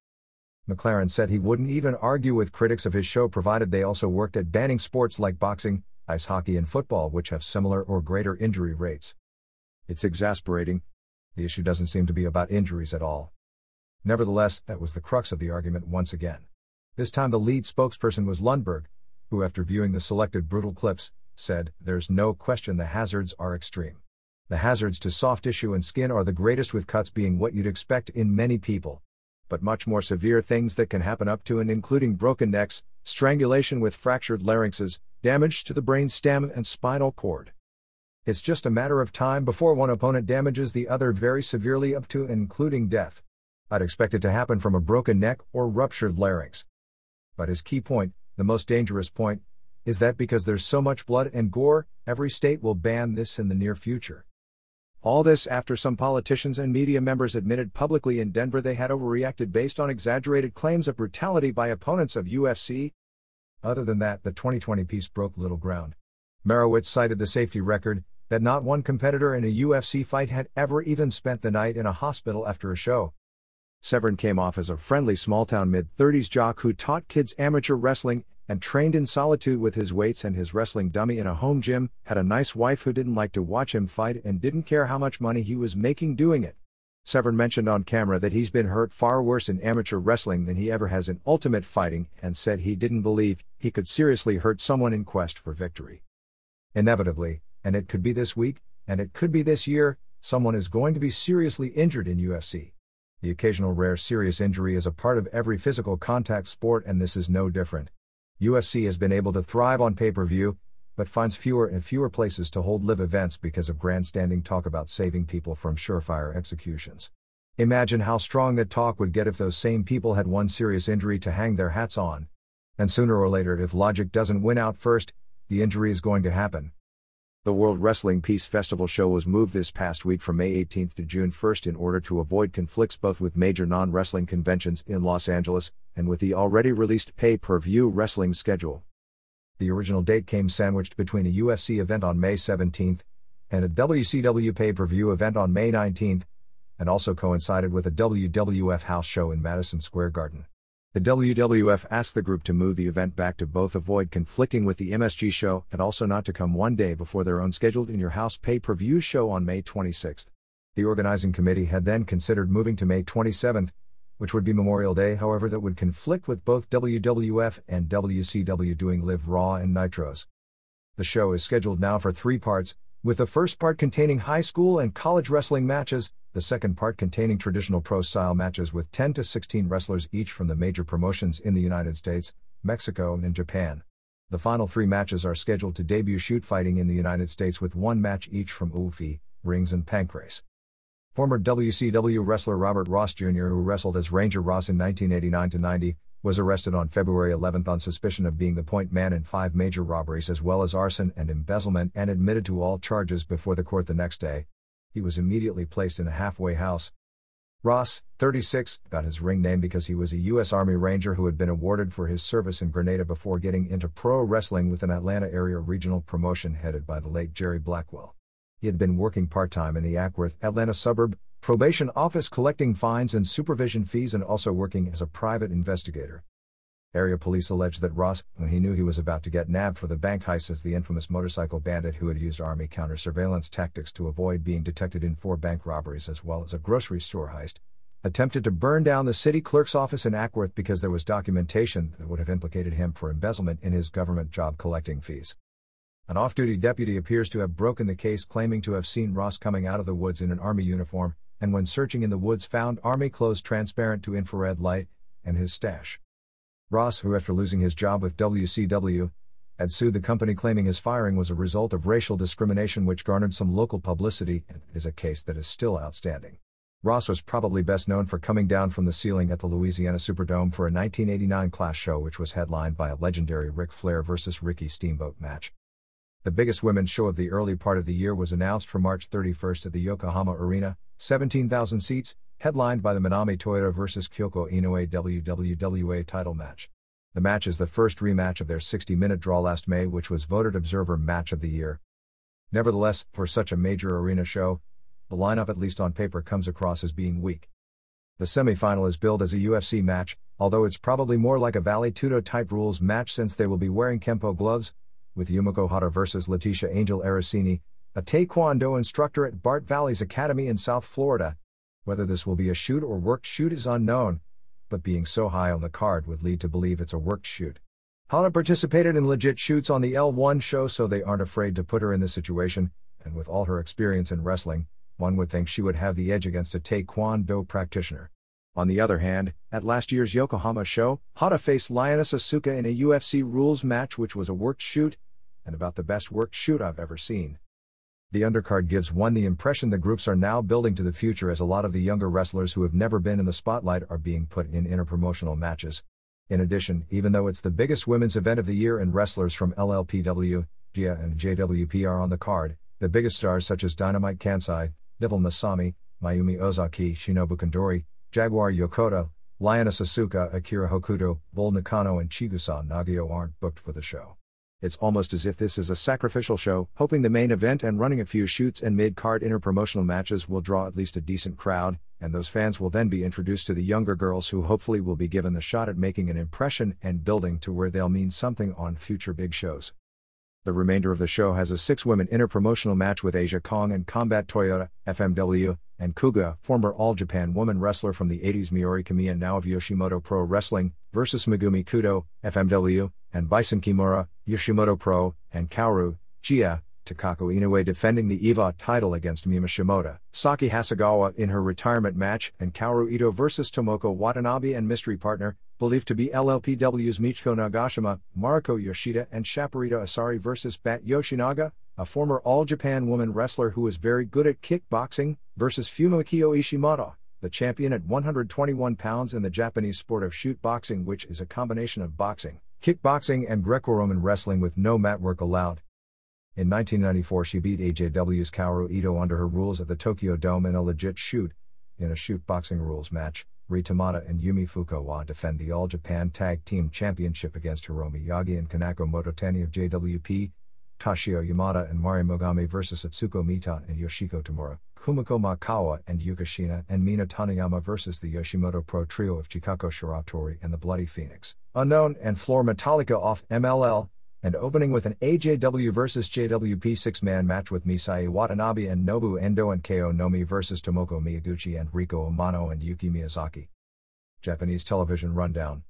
McLaren said he wouldn't even argue with critics of his show provided they also worked at banning sports like boxing, ice hockey and football, which have similar or greater injury rates. "It's exasperating. The issue doesn't seem to be about injuries at all." Nevertheless, that was the crux of the argument once again. This time the lead spokesperson was Lundberg, who, after viewing the selected brutal clips, said, "There's no question the hazards are extreme. The hazards to soft tissue and skin are the greatest, with cuts being what you'd expect in many people. But much more severe things that can happen up to and including broken necks, strangulation with fractured larynxes, damage to the brain stem and spinal cord." It's just a matter of time before one opponent damages the other very severely up to and including death. I'd expect it to happen from a broken neck or ruptured larynx. But his key point, the most dangerous point, is that because there's so much blood and gore, every state will ban this in the near future. All this after some politicians and media members admitted publicly in Denver they had overreacted based on exaggerated claims of brutality by opponents of UFC. Other than that, the 2020 piece broke little ground. Marowitz cited the safety record, that not one competitor in a UFC fight had ever even spent the night in a hospital after a show. Severin came off as a friendly small-town mid-30s jock who taught kids amateur wrestling and trained in solitude with his weights and his wrestling dummy in a home gym, had a nice wife who didn't like to watch him fight and didn't care how much money he was making doing it. Severin mentioned on camera that he's been hurt far worse in amateur wrestling than he ever has in ultimate fighting, and said he didn't believe he could seriously hurt someone in quest for victory. Inevitably, and it could be this week, and it could be this year, someone is going to be seriously injured in UFC. The occasional rare serious injury is a part of every physical contact sport, and this is no different. UFC has been able to thrive on pay-per-view, but finds fewer and fewer places to hold live events because of grandstanding talk about saving people from surefire executions. Imagine how strong that talk would get if those same people had one serious injury to hang their hats on. And sooner or later, if logic doesn't win out first, the injury is going to happen. The World Wrestling Peace Festival show was moved this past week from May 18th to June 1st in order to avoid conflicts both with major non-wrestling conventions in Los Angeles and with the already released pay-per-view wrestling schedule. The original date came sandwiched between a UFC event on May 17th and a WCW pay-per-view event on May 19th, and also coincided with a WWF house show in Madison Square Garden. The WWF asked the group to move the event back to both avoid conflicting with the MSG show and also not to come one day before their own scheduled In Your House pay-per-view show on May 26th. The organizing committee had then considered moving to May 27th, which would be Memorial Day, however that would conflict with both WWF and WCW doing Live Raw and Nitros. The show is scheduled now for 3 parts, with the first part containing high school and college wrestling matches, the second part containing traditional pro-style matches with 10 to 16 wrestlers each from the major promotions in the United States, Mexico, and Japan. The final 3 matches are scheduled to debut shoot fighting in the United States with 1 match each from UFC, Rings and Pancrase. Former WCW wrestler Robert Ross Jr., who wrestled as Ranger Ross in 1989-90, was arrested on February 11 on suspicion of being the point man in 5 major robberies as well as arson and embezzlement, and admitted to all charges before the court the next day. He was immediately placed in a halfway house. Ross, 36, got his ring name because he was a U.S. Army Ranger who had been awarded for his service in Grenada before getting into pro wrestling with an Atlanta area regional promotion headed by the late Jerry Blackwell. He had been working part-time in the Acworth, Atlanta suburb probation office collecting fines and supervision fees and also working as a private investigator. Area police alleged that Ross, when he knew he was about to get nabbed for the bank heist as the infamous motorcycle bandit who had used Army counter-surveillance tactics to avoid being detected in 4 bank robberies as well as a grocery store heist, attempted to burn down the city clerk's office in Acworth because there was documentation that would have implicated him for embezzlement in his government job collecting fees. An off-duty deputy appears to have broken the case, claiming to have seen Ross coming out of the woods in an Army uniform, and when searching in the woods found Army clothes transparent to infrared light, and his stash. Ross, who after losing his job with WCW, had sued the company claiming his firing was a result of racial discrimination which garnered some local publicity and is a case that is still outstanding. Ross was probably best known for coming down from the ceiling at the Louisiana Superdome for a 1989 Clash show which was headlined by a legendary Ric Flair vs. Ricky Steamboat match. The biggest women's show of the early part of the year was announced for March 31st at the Yokohama Arena, 17,000 seats, headlined by the Manami Toyota vs. Kyoko Inoue WWWA title match. The match is the first rematch of their 60-minute draw last May, which was voted Observer Match of the Year. Nevertheless, for such a major arena show, the lineup at least on paper comes across as being weak. The semi-final is billed as a UFC match, although it's probably more like a Vale Tudo type rules match since they will be wearing Kempo gloves, with Yumiko Hata vs. Leticia Angel Aracini, a Taekwondo instructor at Bart Valley's Academy in South Florida. Whether this will be a shoot or worked shoot is unknown, but being so high on the card would lead to believe it's a worked shoot. Hata participated in legit shoots on the L1 show, so they aren't afraid to put her in this situation, and with all her experience in wrestling, one would think she would have the edge against a Taekwondo practitioner. On the other hand, at last year's Yokohama show, Hata faced Lioness Asuka in a UFC rules match which was a worked shoot, and about the best worked shoot I've ever seen. The undercard gives one the impression the groups are now building to the future, as a lot of the younger wrestlers who have never been in the spotlight are being put in interpromotional matches. In addition, even though it's the biggest women's event of the year and wrestlers from LLPW, GIA and JWP are on the card, the biggest stars such as Dynamite Kansai, Devil Masami, Mayumi Ozaki, Shinobu Kondori, Jaguar Yokota, Lioness Asuka, Akira Hokuto, Bull Nakano and Chigusa Nagio aren't booked for the show. It's almost as if this is a sacrificial show, hoping the main event and running a few shoots and mid-card interpromotional matches will draw at least a decent crowd, and those fans will then be introduced to the younger girls who hopefully will be given the shot at making an impression and building to where they'll mean something on future big shows. The remainder of the show has a 6-women interpromotional match with Asia Kong and Combat Toyota, FMW, and Kuga, former All Japan woman wrestler from the 80s Miori Kamiya, now of Yoshimoto Pro Wrestling, versus Megumi Kudo, FMW, and Bison Kimura, Yoshimoto Pro, and Kaoru, Gia, Takako Inoue defending the EVA title against Mima Shimoda, Saki Hasegawa in her retirement match, and Kaoru Ito versus Tomoko Watanabe and mystery partner, believed to be LLPW's Michiko Nagashima, Mariko Yoshida and Shaparita Asari versus Bat Yoshinaga, a former All Japan woman wrestler who is very good at kickboxing, versus Fumikio Ishimata, the champion at 121 pounds in the Japanese sport of shoot boxing, which is a combination of boxing, kickboxing and Greco-Roman wrestling with no mat work allowed. In 1994 she beat AJW's Kaoru Ito under her rules at the Tokyo Dome in a legit shoot. In a shoot boxing rules match, Ri Tamada and Yumi Fukawa defend the All Japan Tag Team Championship against Hiromi Yagi and Kanako Mototani of JWP, Toshio Yamada and Mari Mogami versus Atsuko Mita and Yoshiko Tamura, Kumiko Makawa and Yuka Shina and Mina Taniyama versus the Yoshimoto Pro Trio of Chikako Shiratori and the Bloody Phoenix, Unknown and Floor Metallica off MLL, and opening with an AJW vs JWP 6-man match with Misai Watanabe and Nobu Endo and Keo Nomi vs Tomoko Miyaguchi and Riko Amano and Yuki Miyazaki. Japanese television rundown.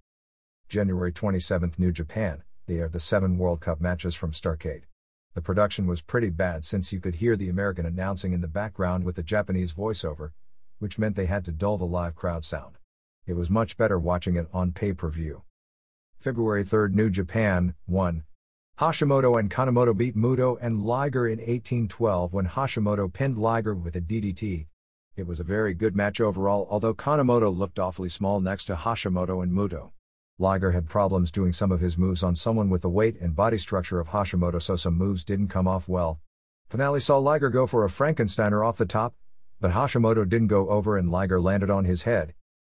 January 27, New Japan, they aired the 7 World Cup matches from Starrcade. The production was pretty bad since you could hear the American announcing in the background with the Japanese voiceover, which meant they had to dull the live crowd sound. It was much better watching it on pay-per-view. February 3, New Japan, 1. Hashimoto and Kanemoto beat Muto and Liger in 1812 when Hashimoto pinned Liger with a DDT. It was a very good match overall, although Kanemoto looked awfully small next to Hashimoto and Muto. Liger had problems doing some of his moves on someone with the weight and body structure of Hashimoto, so some moves didn't come off well. Finale saw Liger go for a Frankensteiner off the top, but Hashimoto didn't go over and Liger landed on his head.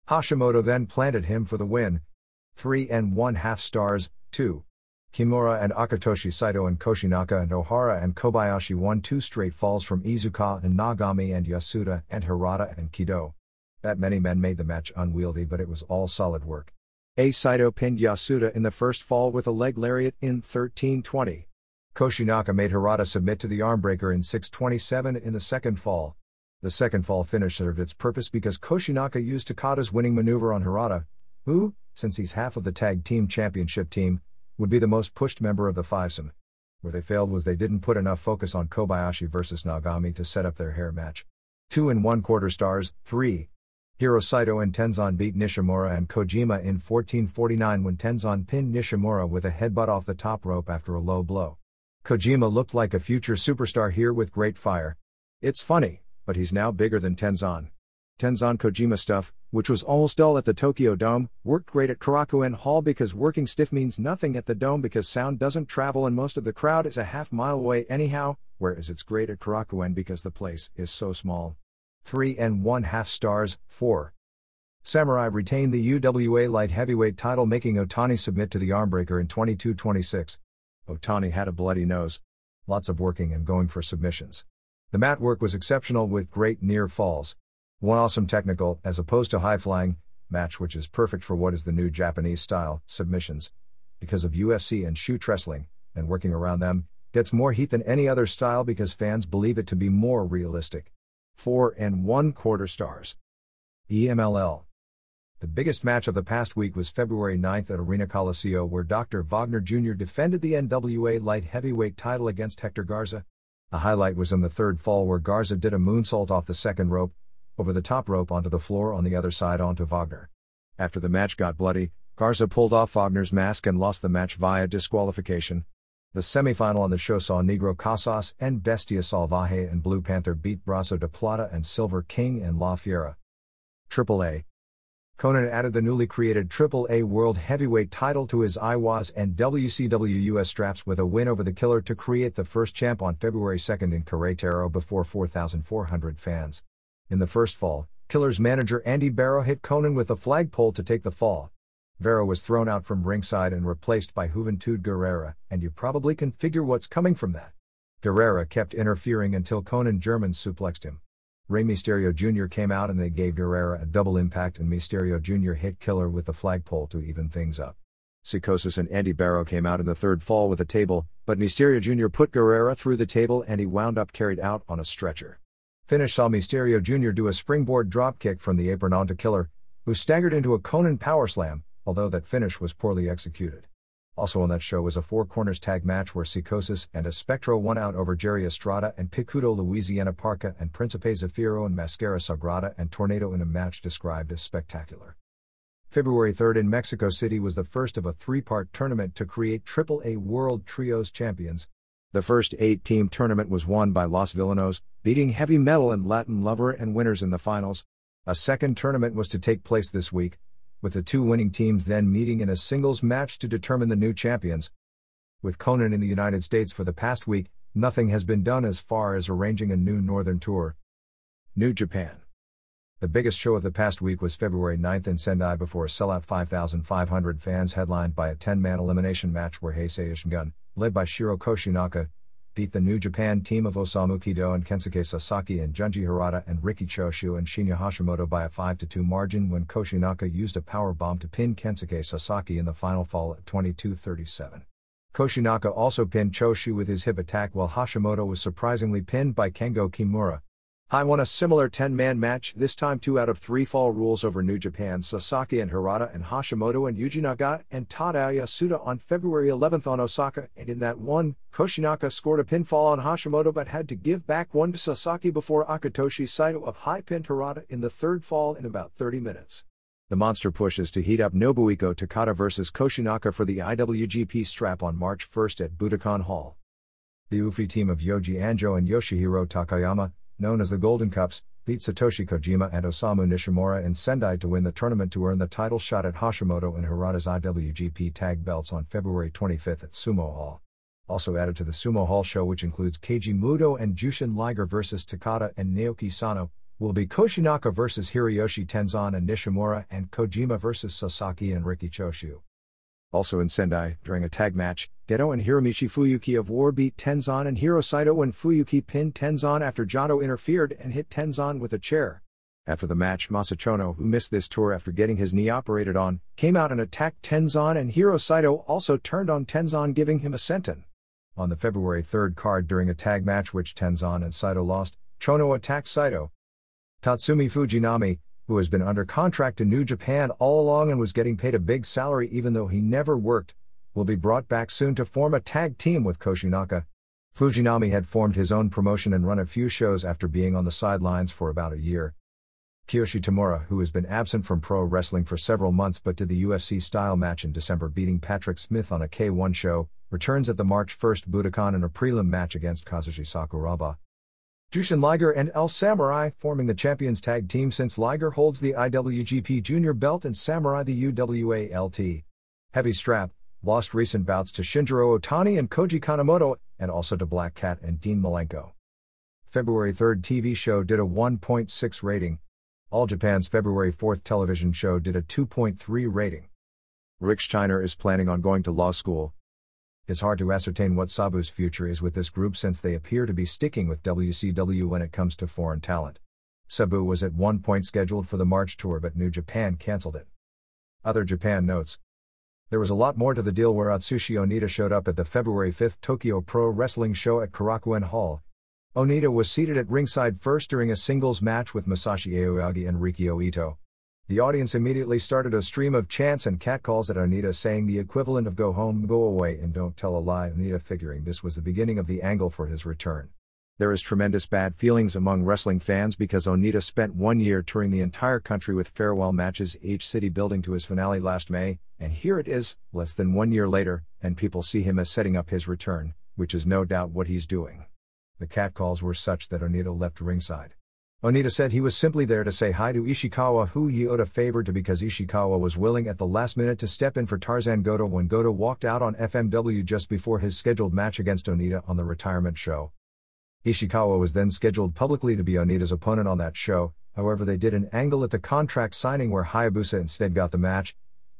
Hashimoto then planted him for the win. 3 1/2 stars, 2. Kimura and Akatoshi Saito and Koshinaka and Ohara and Kobayashi won 2 straight falls from Izuka and Nagami and Yasuda and Hirata and Kido. That many men made the match unwieldy, but it was all solid work. Saito pinned Yasuda in the first fall with a leg lariat in 13:20. Koshinaka made Hirata submit to the armbreaker in 6:27 in the second fall. The second fall finish served its purpose because Koshinaka used Takada's winning maneuver on Hirata, who, since he's half of the tag team championship team, would be the most pushed member of the fivesome. Where they failed was they didn't put enough focus on Kobayashi versus Nagami to set up their hair match. 2 1/4 stars, 3. Hiro Saito and Tenzan beat Nishimura and Kojima in 14:49 when Tenzan pinned Nishimura with a headbutt off the top rope after a low blow. Kojima looked like a future superstar here with great fire. It's funny, but he's now bigger than Tenzan. Tenzan Kojima stuff, which was almost dull at the Tokyo Dome, worked great at Korakuen Hall because working stiff means nothing at the Dome because sound doesn't travel and most of the crowd is a half-mile away anyhow, whereas it's great at Korakuen because the place is so small. 3 1/2 stars, 4. Samurai retained the UWA light heavyweight title, making Otani submit to the armbreaker in 22:26. Otani had a bloody nose. Lots of working and going for submissions. The mat work was exceptional with great near falls. One awesome technical, as opposed to high-flying, match which is perfect for what is the new Japanese style, submissions. Because of UFC and shoot wrestling, and working around them, gets more heat than any other style because fans believe it to be more realistic. 4 1/4 stars. EMLL. The biggest match of the past week was February 9 at Arena Coliseo, where Dr. Wagner Jr. defended the NWA light heavyweight title against Hector Garza. The highlight was in the third fall where Garza did a moonsault off the second rope, over the top rope onto the floor on the other side onto Wagner. After the match got bloody, Garza pulled off Wagner's mask and lost the match via disqualification. The semifinal on the show saw Negro Casas and Bestia Salvaje and Blue Panther beat Brazo de Plata and Silver King and La Fiera. AAA. Conan added the newly created AAA World Heavyweight title to his IWAS and WCW US straps with a win over the Killer to create the first champ on February 2 in Querétaro before 4,400 fans. In the first fall, Killer's manager Andy Barrow hit Conan with a flagpole to take the fall. Barrow was thrown out from ringside and replaced by Juventud Guerrera, and you probably can figure what's coming from that. Guerrera kept interfering until Conan German suplexed him. Rey Mysterio Jr. came out and they gave Guerrera a double impact, and Mysterio Jr. hit Killer with the flagpole to even things up. Psicosis and Andy Barrow came out in the third fall with a table, but Mysterio Jr. put Guerrera through the table and he wound up carried out on a stretcher. Finish saw Mysterio Jr. do a springboard dropkick from the apron onto Killer, who staggered into a Conan powerslam, although that finish was poorly executed. Also on that show was a Four Corners tag match where Psicosis and Espectro won out over Jerry Estrada and Picudo Louisiana Parca and Principe Zafiro and Mascara Sagrada and Tornado in a match described as spectacular. February 3 in Mexico City was the first of a three-part tournament to create AAA World Trios Champions. The first 8-team tournament was won by Los Villanos, beating Heavy Metal and Latin Lover and winners in the finals. A second tournament was to take place this week, with the two winning teams then meeting in a singles match to determine the new champions. With Conan in the United States for the past week, nothing has been done as far as arranging a new northern tour. New Japan. The biggest show of the past week was February 9 in Sendai before a sellout 5,500 fans headlined by a 10-man elimination match where Heisei Ishingun, led by Shiro Koshinaka, beat the New Japan team of Osamu Kido and Kensuke Sasaki and Junji Hirata and Riki Choshu and Shinya Hashimoto by a 5-2 margin when Koshinaka used a power bomb to pin Kensuke Sasaki in the final fall at 22:37. Koshinaka also pinned Choshu with his hip attack while Hashimoto was surprisingly pinned by Kengo Kimura. I won a similar 10-man match, this time 2 out of 3 fall rules over New Japan Sasaki and Hirata and Hashimoto and Yuji Nagata and Tadao Yasuda on February 11 on Osaka, and in that one, Koshinaka scored a pinfall on Hashimoto but had to give back one to Sasaki before Akitoshi Saito of high-pinned Hirata in the third fall in about 30 minutes. The monster pushes to heat up Nobuhiko Takada vs Koshinaka for the IWGP strap on March 1 at Budokan Hall. The UFI team of Yoji Anjo and Yoshihiro Takayama, known as the Golden Cups, beat Satoshi Kojima and Osamu Nishimura in Sendai to win the tournament to earn the title shot at Hashimoto and Hirata's IWGP tag belts on February 25 at Sumo Hall. Also added to the Sumo Hall show, which includes Keiji Muto and Jushin Liger vs Takada and Naoki Sano, will be Koshinaka vs Hiroyoshi Tenzan and Nishimura and Kojima vs Sasaki and Riki Choshu. Also in Sendai, during a tag match, Geto and Hiromichi Fuyuki of War beat Tenzan and Hiro Saito when Fuyuki pinned Tenzan after Jado interfered and hit Tenzan with a chair. After the match, Masachono, who missed this tour after getting his knee operated on, came out and attacked Tenzan, and Hiro Saito also turned on Tenzan, giving him a senton. On the February 3 card, during a tag match which Tenzan and Saito lost, Chono attacked Saito. Tatsumi Fujinami, who has been under contract to New Japan all along and was getting paid a big salary even though he never worked, will be brought back soon to form a tag team with Koshinaka. Fujinami had formed his own promotion and run a few shows after being on the sidelines for about a year. Kiyoshi Tamura, who has been absent from pro wrestling for several months but did the UFC-style match in December beating Patrick Smith on a K1 show, returns at the March 1 Budokan in a prelim match against Kazushi Sakuraba. Jushin Liger and El Samurai forming the champions tag team since Liger holds the IWGP Junior belt and Samurai the UWA-LT heavy strap, lost recent bouts to Shinjiro Otani and Koji Kanemoto, and also to Black Cat and Dean Malenko. February 3 TV show did a 1.6 rating. All Japan's February 4 television show did a 2.3 rating. Rick Steiner is planning on going to law school. It's hard to ascertain what Sabu's future is with this group since they appear to be sticking with WCW when it comes to foreign talent. Sabu was at one point scheduled for the March tour but New Japan cancelled it. Other Japan notes. There was a lot more to the deal where Atsushi Onita showed up at the February 5 Tokyo Pro Wrestling show at Korakuen Hall. Onita was seated at ringside first during a singles match with Masashi Aoyagi and Rikio Ito. The audience immediately started a stream of chants and catcalls at Onita saying the equivalent of "go home, go away and don't tell a lie," Onita figuring this was the beginning of the angle for his return. There is tremendous bad feelings among wrestling fans because Onita spent 1 year touring the entire country with farewell matches each city building to his finale last May, and here it is, less than 1 year later, and people see him as setting up his return, which is no doubt what he's doing. The catcalls were such that Onita left ringside. Onita said he was simply there to say hi to Ishikawa, who he owed a favor to because Ishikawa was willing at the last minute to step in for Tarzan Goto when Goto walked out on FMW just before his scheduled match against Onita on the retirement show. Ishikawa was then scheduled publicly to be Onita's opponent on that show, however they did an angle at the contract signing where Hayabusa instead got the match,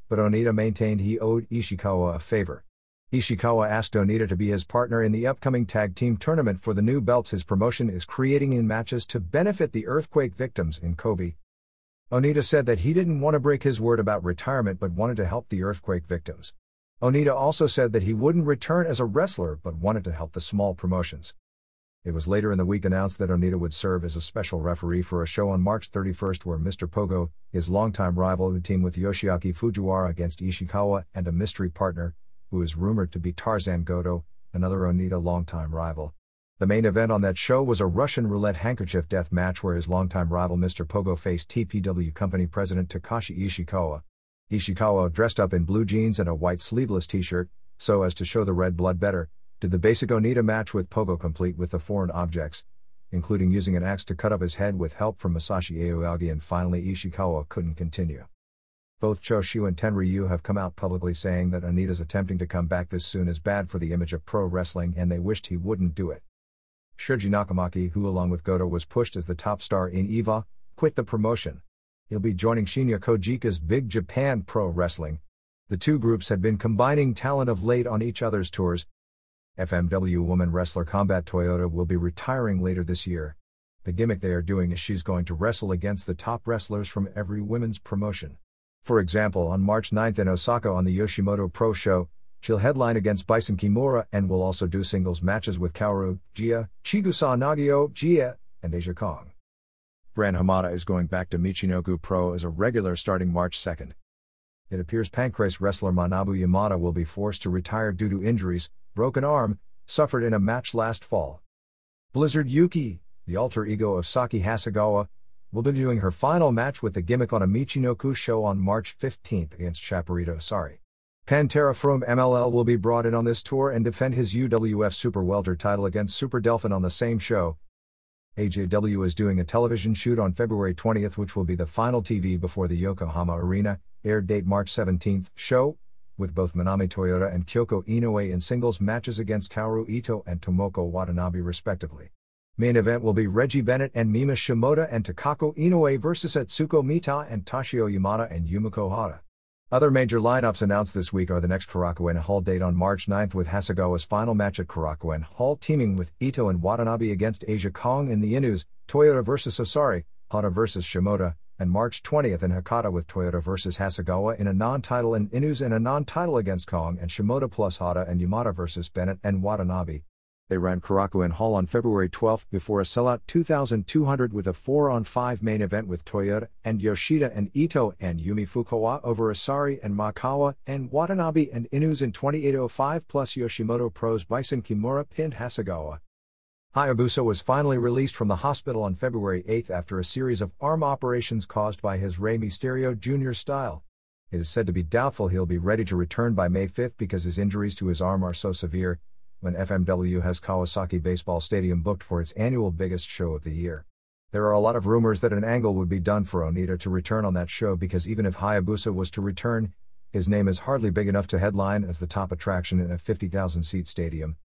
but Onita maintained he owed Ishikawa a favor. Ishikawa asked Onita to be his partner in the upcoming tag team tournament for the new belts his promotion is creating in matches to benefit the earthquake victims in Kobe. Onita said that he didn't want to break his word about retirement but wanted to help the earthquake victims. Onita also said that he wouldn't return as a wrestler but wanted to help the small promotions. It was later in the week announced that Onita would serve as a special referee for a show on March 31st where Mr. Pogo, his longtime rival, would team with Yoshiaki Fujiwara against Ishikawa and a mystery partner, who is rumored to be Tarzan Goto, another Onita longtime rival. The main event on that show was a Russian roulette handkerchief death match where his longtime rival Mr. Pogo faced TPW company president Takashi Ishikawa. Ishikawa, dressed up in blue jeans and a white sleeveless t-shirt, so as to show the red blood better, did the basic Onita match with Pogo complete with the foreign objects, including using an axe to cut up his head with help from Masashi Aoyagi, and finally Ishikawa couldn't continue. Both Choshu and Tenryu have come out publicly saying that Onita's attempting to come back this soon is bad for the image of pro wrestling and they wished he wouldn't do it. Shuji Nakamaki, who along with Goto was pushed as the top star in EVA, quit the promotion. He'll be joining Shinya Kojika's Big Japan Pro Wrestling. The two groups had been combining talent of late on each other's tours. FMW woman wrestler Combat Toyota will be retiring later this year. The gimmick they are doing is she's going to wrestle against the top wrestlers from every women's promotion. For example, on March 9th in Osaka on the Yoshimoto Pro Show, she'll headline against Bison Kimura and will also do singles matches with Kaoru, Gia, Chigusa Nagio, Gia, and Asia Kong. Gran Hamada is going back to Michinoku Pro as a regular starting March 2nd. It appears Pancrase wrestler Manabu Yamada will be forced to retire due to injuries, broken arm, suffered in a match last fall. Blizzard Yuki, the alter ego of Saki Hasegawa, will be doing her final match with the gimmick on a Michinoku show on March 15th against Chaparito Sari. Pantera from MLL will be brought in on this tour and defend his UWF Super Welter title against Super Delphin on the same show. AJW is doing a television shoot on February 20th, which will be the final TV before the Yokohama Arena, aired date March 17th, show, with both Manami Toyota and Kyoko Inoue in singles matches against Kaoru Ito and Tomoko Watanabe respectively. Main event will be Reggie Bennett and Mima Shimoda and Takako Inoue versus Atsuko Mita and Toshio Yamada and Yumiko Hara. Other major lineups announced this week are the next Korakuen Hall date on March 9th with Hasegawa's final match at Korakuen Hall teaming with Ito and Watanabe against Asia Kong in the Inus, Toyota vs Osari, Hara vs Shimoda, and March 20th in Hakata with Toyota vs Hasegawa in a non-title and Inus and a non-title against Kong and Shimoda plus Hara and Yamada vs Bennett and Watanabe. They ran Korakuen Hall on February 12th before a sellout 2,200 with a 4-on-5 main event with Toyota and Yoshida and Ito and Yumi Fukawa over Asari and Makawa and Watanabe and Inus in 2805 plus Yoshimoto Pro's Bison Kimura pinned Hasegawa. Hayabusa was finally released from the hospital on February 8th after a series of arm operations caused by his Rey Mysterio Jr. style. It is said to be doubtful he'll be ready to return by May 5th because his injuries to his arm are so severe, when FMW has Kawasaki Baseball Stadium booked for its annual biggest show of the year. There are a lot of rumors that an angle would be done for Onita to return on that show because even if Hayabusa was to return, his name is hardly big enough to headline as the top attraction in a 50,000-seat stadium.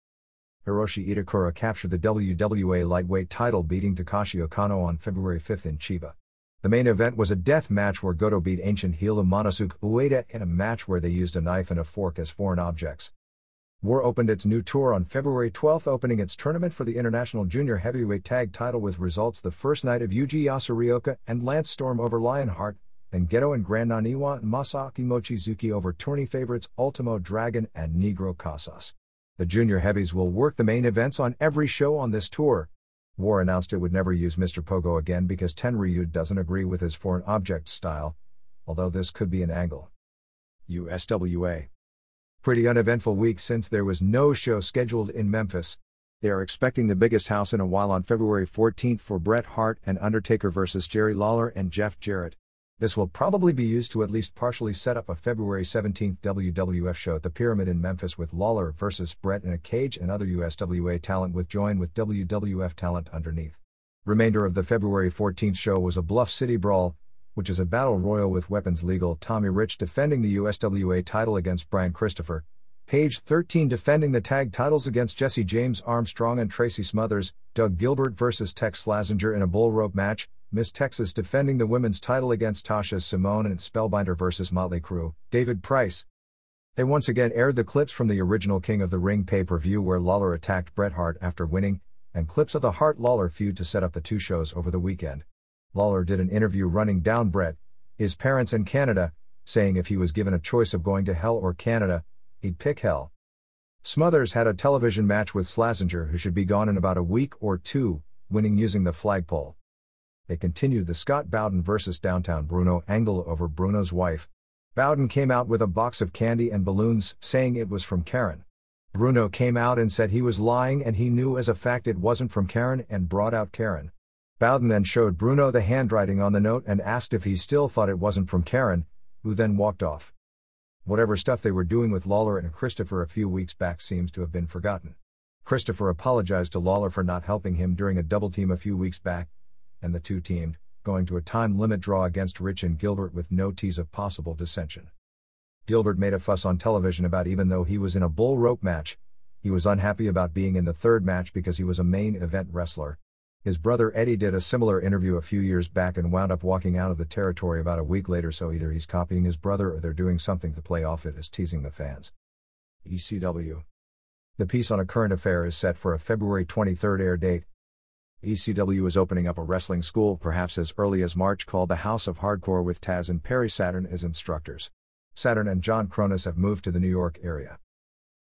Hiroshi Itakura captured the WWA lightweight title beating Takashi Okano on February 5th in Chiba. The main event was a death match where Goto beat ancient heel Monosuke Ueda in a match where they used a knife and a fork as foreign objects. War opened its new tour on February 12th, opening its tournament for the International Junior Heavyweight Tag title with results the first night of Yuji Yasarioka and Lance Storm over Lionheart, and Geto and Grand Naniwa and Masaki Mochizuki over tourney favorites Ultimo Dragon and Negro Casas. The junior heavies will work the main events on every show on this tour. War announced it would never use Mr. Pogo again because Tenryu doesn't agree with his foreign object style, although this could be an angle. USWA. Pretty uneventful week since there was no show scheduled in Memphis. They are expecting the biggest house in a while on February 14th for Bret Hart and Undertaker vs. Jerry Lawler and Jeff Jarrett. This will probably be used to at least partially set up a February 17th WWF show at the Pyramid in Memphis with Lawler vs. Bret in a cage and other USWA talent with WWF talent underneath. Remainder of the February 14th show was a Bluff City Brawl, which is a battle royal with weapons legal. Tommy Rich defending the USWA title against Brian Christopher. Page 13 defending the tag titles against Jesse James Armstrong and Tracy Smothers. Doug Gilbert vs. Tex Slazenger in a bull rope match. Miss Texas defending the women's title against Tasha Simone and Spellbinder vs. Motley Crue. David Price. They once again aired the clips from the original King of the Ring pay-per-view where Lawler attacked Bret Hart after winning, and clips of the Hart-Lawler feud to set up the two shows over the weekend. Lawler did an interview running down Bret, his parents and Canada, saying if he was given a choice of going to hell or Canada, he'd pick hell. Smothers had a television match with Slazenger who should be gone in about a week or two, winning using the flagpole. They continued the Scott Bowden vs. Downtown Bruno angle over Bruno's wife. Bowden came out with a box of candy and balloons, saying it was from Karen. Bruno came out and said he was lying and he knew as a fact it wasn't from Karen and brought out Karen. Bowden then showed Bruno the handwriting on the note and asked if he still thought it wasn't from Karen, who then walked off. Whatever stuff they were doing with Lawler and Christopher a few weeks back seems to have been forgotten. Christopher apologized to Lawler for not helping him during a double team a few weeks back, and the two teamed, going to a time limit draw against Rich and Gilbert with no tease of possible dissension. Gilbert made a fuss on television about even though he was in a bull rope match, he was unhappy about being in the third match because he was a main event wrestler. His brother Eddie did a similar interview a few years back and wound up walking out of the territory about a week later, so either he's copying his brother or they're doing something to play off it as teasing the fans. ECW. The piece on a current affair is set for a February 23rd air date. ECW is opening up a wrestling school perhaps as early as March called the House of Hardcore with Taz and Perry Saturn as instructors. Saturn and John Cronus have moved to the New York area.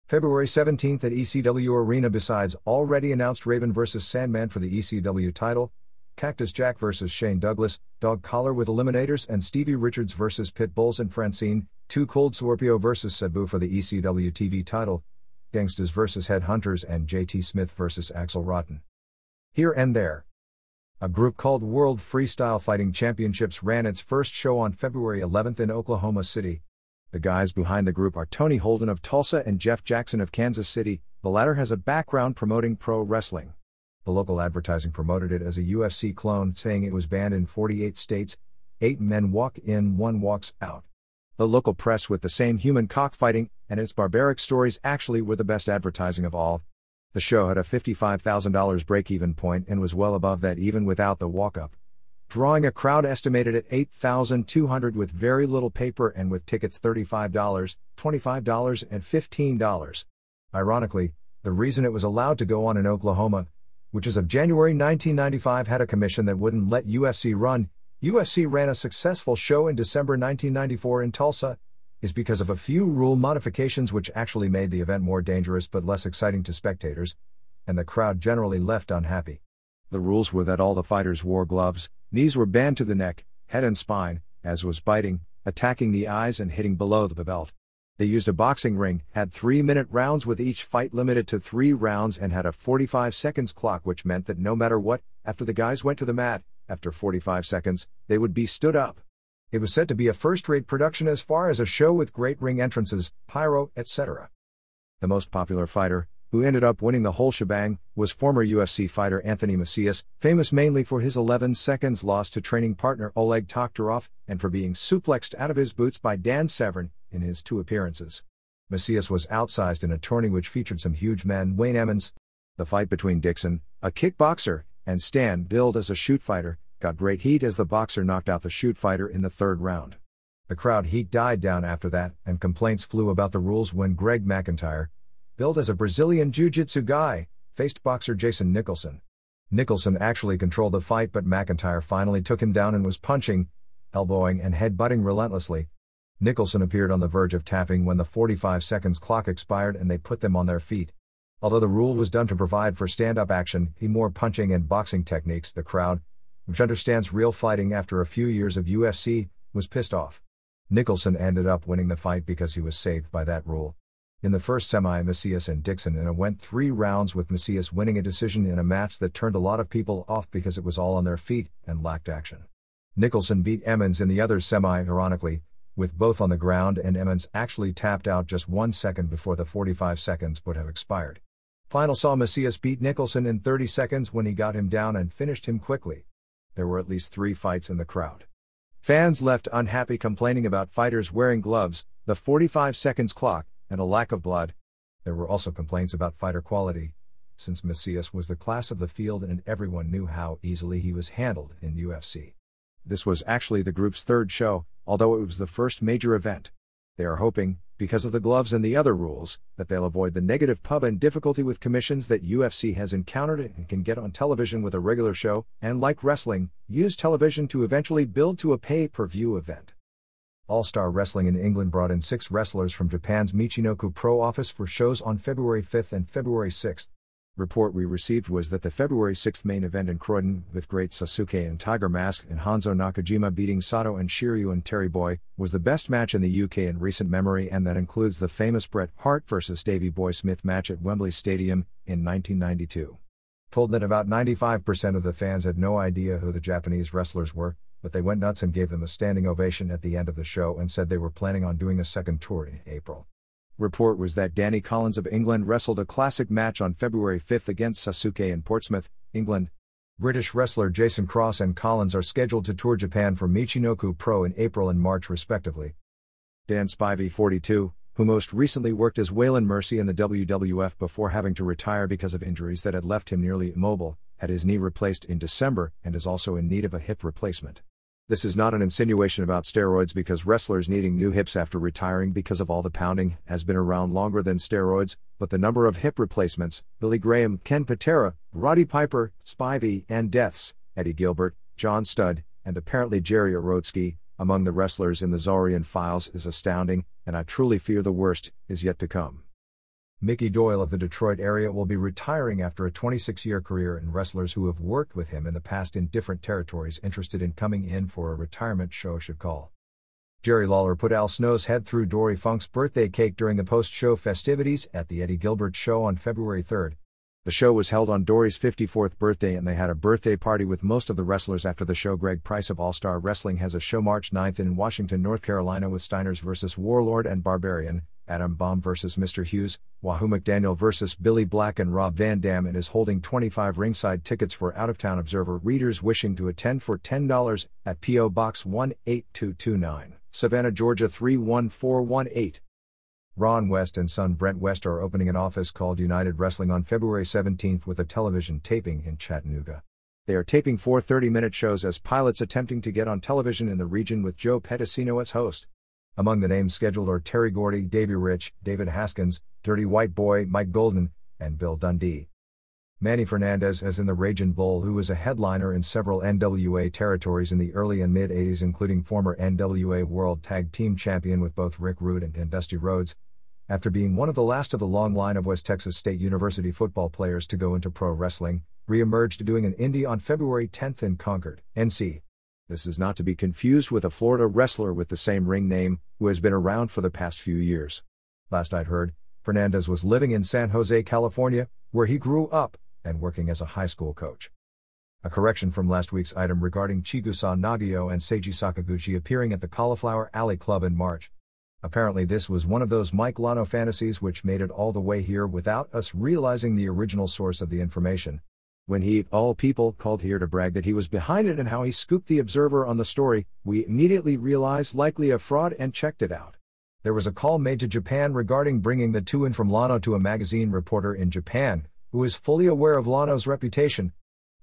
February 17th at ECW Arena. Besides already announced Raven vs. Sandman for the ECW title, Cactus Jack vs. Shane Douglas, Dog Collar with Eliminators and Stevie Richards vs. Pit Bulls and Francine, Too Cold Scorpio vs. Sabu for the ECW TV title, Gangstas vs. Headhunters and JT Smith vs. Axel Rotten. Here and there. A group called World Freestyle Fighting Championships ran its first show on February 11th in Oklahoma City. The guys behind the group are Tony Holden of Tulsa and Jeff Jackson of Kansas City. The latter has a background promoting pro wrestling. The local advertising promoted it as a UFC clone, saying it was banned in 48 states. 8 men walk in, 1 walks out. The local press with the same human cockfighting and its barbaric stories actually were the best advertising of all. The show had a $55,000 break-even point and was well above that even without the walk-up, drawing a crowd estimated at 8,200 with very little paper and with tickets $35, $25, and $15. Ironically, the reason it was allowed to go on in Oklahoma, which as of January 1995 had a commission that wouldn't let UFC run, UFC ran a successful show in December 1994 in Tulsa, is because of a few rule modifications which actually made the event more dangerous but less exciting to spectators, and the crowd generally left unhappy. The rules were that all the fighters wore gloves, knees were banned to the neck, head and spine, as was biting, attacking the eyes and hitting below the belt. They used a boxing ring, had 3-minute rounds with each fight limited to 3 rounds and had a 45 seconds clock, which meant that no matter what, after the guys went to the mat, after 45 seconds, they would be stood up. It was said to be a first-rate production as far as a show with great ring entrances, pyro, etc. The most popular fighter, who ended up winning the whole shebang, was former UFC fighter Anthony Macias, famous mainly for his 11 seconds loss to training partner Oleg Toktarov, and for being suplexed out of his boots by Dan Severn in his 2 appearances. Macias was outsized in a tourney which featured some huge men. Wayne Emmons. The fight between Dixon, a kickboxer, and Stan, billed as a shoot fighter, got great heat as the boxer knocked out the shoot fighter in the 3rd round. The crowd heat died down after that, and complaints flew about the rules when Greg McIntyre, billed as a Brazilian jiu-jitsu guy, faced boxer Jason Nicholson. Nicholson actually controlled the fight, but McIntyre finally took him down and was punching, elbowing and head-butting relentlessly. Nicholson appeared on the verge of tapping when the 45 seconds clock expired and they put them on their feet. Although the rule was done to provide for stand-up action, more punching and boxing techniques, the crowd, which understands real fighting after a few years of UFC, was pissed off. Nicholson ended up winning the fight because he was saved by that rule. In the first semi, Macias and Dixon went 3 rounds with Macias winning a decision in a match that turned a lot of people off because it was all on their feet and lacked action. Nicholson beat Emmons in the other semi, ironically, with both on the ground, and Emmons actually tapped out just 1 second before the 45 seconds would have expired. Final saw Macias beat Nicholson in 30 seconds when he got him down and finished him quickly. There were at least 3 fights in the crowd. Fans left unhappy, complaining about fighters wearing gloves, the 45 seconds clock, and a lack of blood. There were also complaints about fighter quality, since Macias was the class of the field and everyone knew how easily he was handled in UFC. This was actually the group's 3rd show, although it was the first major event. They are hoping, because of the gloves and the other rules, that they'll avoid the negative pub and difficulty with commissions that UFC has encountered and can get on television with a regular show, and like wrestling, use television to eventually build to a pay-per-view event. All-Star Wrestling in England brought in 6 wrestlers from Japan's Michinoku Pro office for shows on February 5th and February 6th. Report we received was that the February 6th main event in Croydon, with Great Sasuke and Tiger Mask and Hanzo Nakajima beating Sato and Shiryu and Terry Boy, was the best match in the UK in recent memory, and that includes the famous Bret Hart vs Davey Boy Smith match at Wembley Stadium in 1992. Told that about 95% of the fans had no idea who the Japanese wrestlers were, but they went nuts and gave them a standing ovation at the end of the show and said they were planning on doing a second tour in April. Report was that Danny Collins of England wrestled a classic match on February 5th against Sasuke in Portsmouth, England. British wrestler Jason Cross and Collins are scheduled to tour Japan for Michinoku Pro in April and March respectively. Dan Spivey, 42, who most recently worked as Waylon Mercy in the WWF before having to retire because of injuries that had left him nearly immobile, had his knee replaced in December and is also in need of a hip replacement. This is not an insinuation about steroids, because wrestlers needing new hips after retiring because of all the pounding has been around longer than steroids, but the number of hip replacements, Billy Graham, Ken Patera, Roddy Piper, Spivey, and deaths, Eddie Gilbert, John Studd, and apparently Jerry Orotsky, among the wrestlers in the Zarian files is astounding, and I truly fear the worst is yet to come. Mickey Doyle of the Detroit area will be retiring after a 26-year career, and wrestlers who have worked with him in the past in different territories interested in coming in for a retirement show should call. Jerry Lawler put Al Snow's head through Dory Funk's birthday cake during the post-show festivities at the Eddie Gilbert Show on February 3rd. The show was held on Dory's 54th birthday, and they had a birthday party with most of the wrestlers after the show. Greg Price of All Star Wrestling has a show March 9th in Washington, North Carolina with Steiners vs. Warlord and Barbarian, Adam Bomb vs. Mr. Hughes, Wahoo McDaniel vs. Billy Black, and Rob Van Dam, and is holding 25 ringside tickets for out-of-town observer readers wishing to attend for $10 at P.O. Box 18229, Savannah, Georgia 31418. Ron West and son Brent West are opening an office called United Wrestling on February 17th with a television taping in Chattanooga. They are taping 4 30-minute shows as pilots attempting to get on television in the region, with Joe Pedicino as host. Among the names scheduled are Terry Gordy, Davey Rich, David Haskins, Dirty White Boy, Mike Golden, and Bill Dundee. Manny Fernandez as in the Raging Bull, who was a headliner in several NWA territories in the early and mid-80s, including former NWA World Tag Team Champion with both Rick Rude and Dusty Rhodes. After being one of the last of the long line of West Texas State University football players to go into pro wrestling, re-emerged doing an indie on February 10th in Concord, NC. This is not to be confused with a Florida wrestler with the same ring name, who has been around for the past few years. Last I'd heard, Fernandez was living in San Jose, California, where he grew up, and working as a high school coach. A correction from last week's item regarding Chigusa Nagio and Seiji Sakaguchi appearing at the Cauliflower Alley Club in March. Apparently this was one of those Mike Lano fantasies which made it all the way here without us realizing the original source of the information. When he, all people, called here to brag that he was behind it and how he scooped the Observer on the story, we immediately realized likely a fraud and checked it out. There was a call made to Japan regarding bringing the two in from Lano to a magazine reporter in Japan, who is fully aware of Lano's reputation.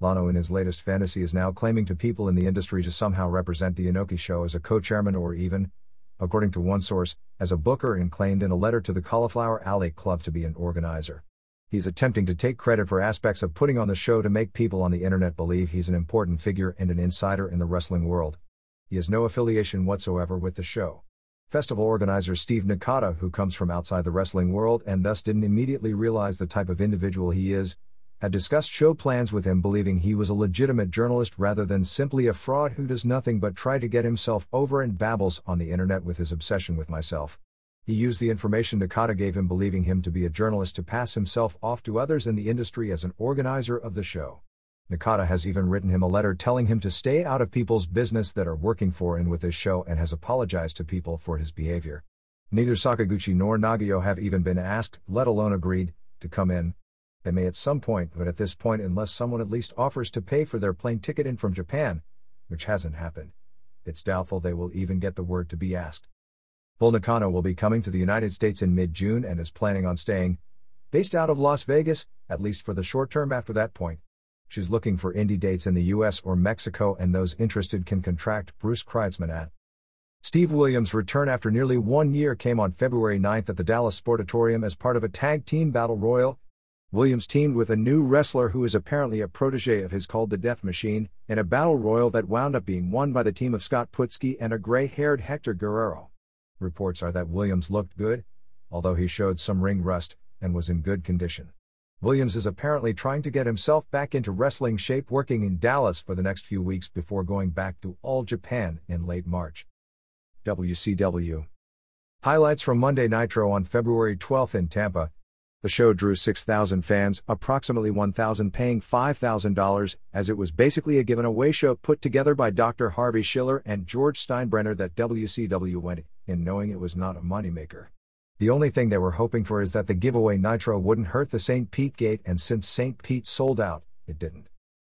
Lano in his latest fantasy is now claiming to people in the industry to somehow represent the Inoki show as a co-chairman or even, according to one source, as a booker, and claimed in a letter to the Cauliflower Alley Club to be an organizer. He's attempting to take credit for aspects of putting on the show to make people on the internet believe he's an important figure and an insider in the wrestling world. He has no affiliation whatsoever with the show. Festival organizer Steve Nakata, who comes from outside the wrestling world and thus didn't immediately realize the type of individual he is, had discussed show plans with him, believing he was a legitimate journalist rather than simply a fraud who does nothing but try to get himself over and babbles on the internet with his obsession with myself. He used the information Nakata gave him, believing him to be a journalist, to pass himself off to others in the industry as an organizer of the show. Nakata has even written him a letter telling him to stay out of people's business that are working for and with his show, and has apologized to people for his behavior. Neither Sakaguchi nor Nagayo have even been asked, let alone agreed, to come in. They may at some point, but at this point, unless someone at least offers to pay for their plane ticket in from Japan, which hasn't happened, it's doubtful they will even get the word to be asked. Bull Nakano will be coming to the United States in mid-June and is planning on staying based out of Las Vegas, at least for the short term after that point. She's looking for indie dates in the US or Mexico, and those interested can contract Bruce Kreitzman at. Steve Williams' return after nearly 1 year came on February 9th at the Dallas Sportatorium as part of a tag team battle royal. Williams teamed with a new wrestler who is apparently a protege of his called the Death Machine, in a battle royal that wound up being won by the team of Scott Putski and a gray-haired Hector Guerrero. Reports are that Williams looked good, although he showed some ring rust, and was in good condition. Williams is apparently trying to get himself back into wrestling shape, working in Dallas for the next few weeks before going back to All Japan in late March. WCW. Highlights from Monday Nitro on February 12 in Tampa. The show drew 6,000 fans, approximately 1,000 paying $5,000, as it was basically a given-away show put together by Dr. Harvey Schiller and George Steinbrenner that WCW went in knowing it was not a moneymaker. The only thing they were hoping for is that the giveaway Nitro wouldn't hurt the St. Pete gate, and since St. Pete sold out, it didn't.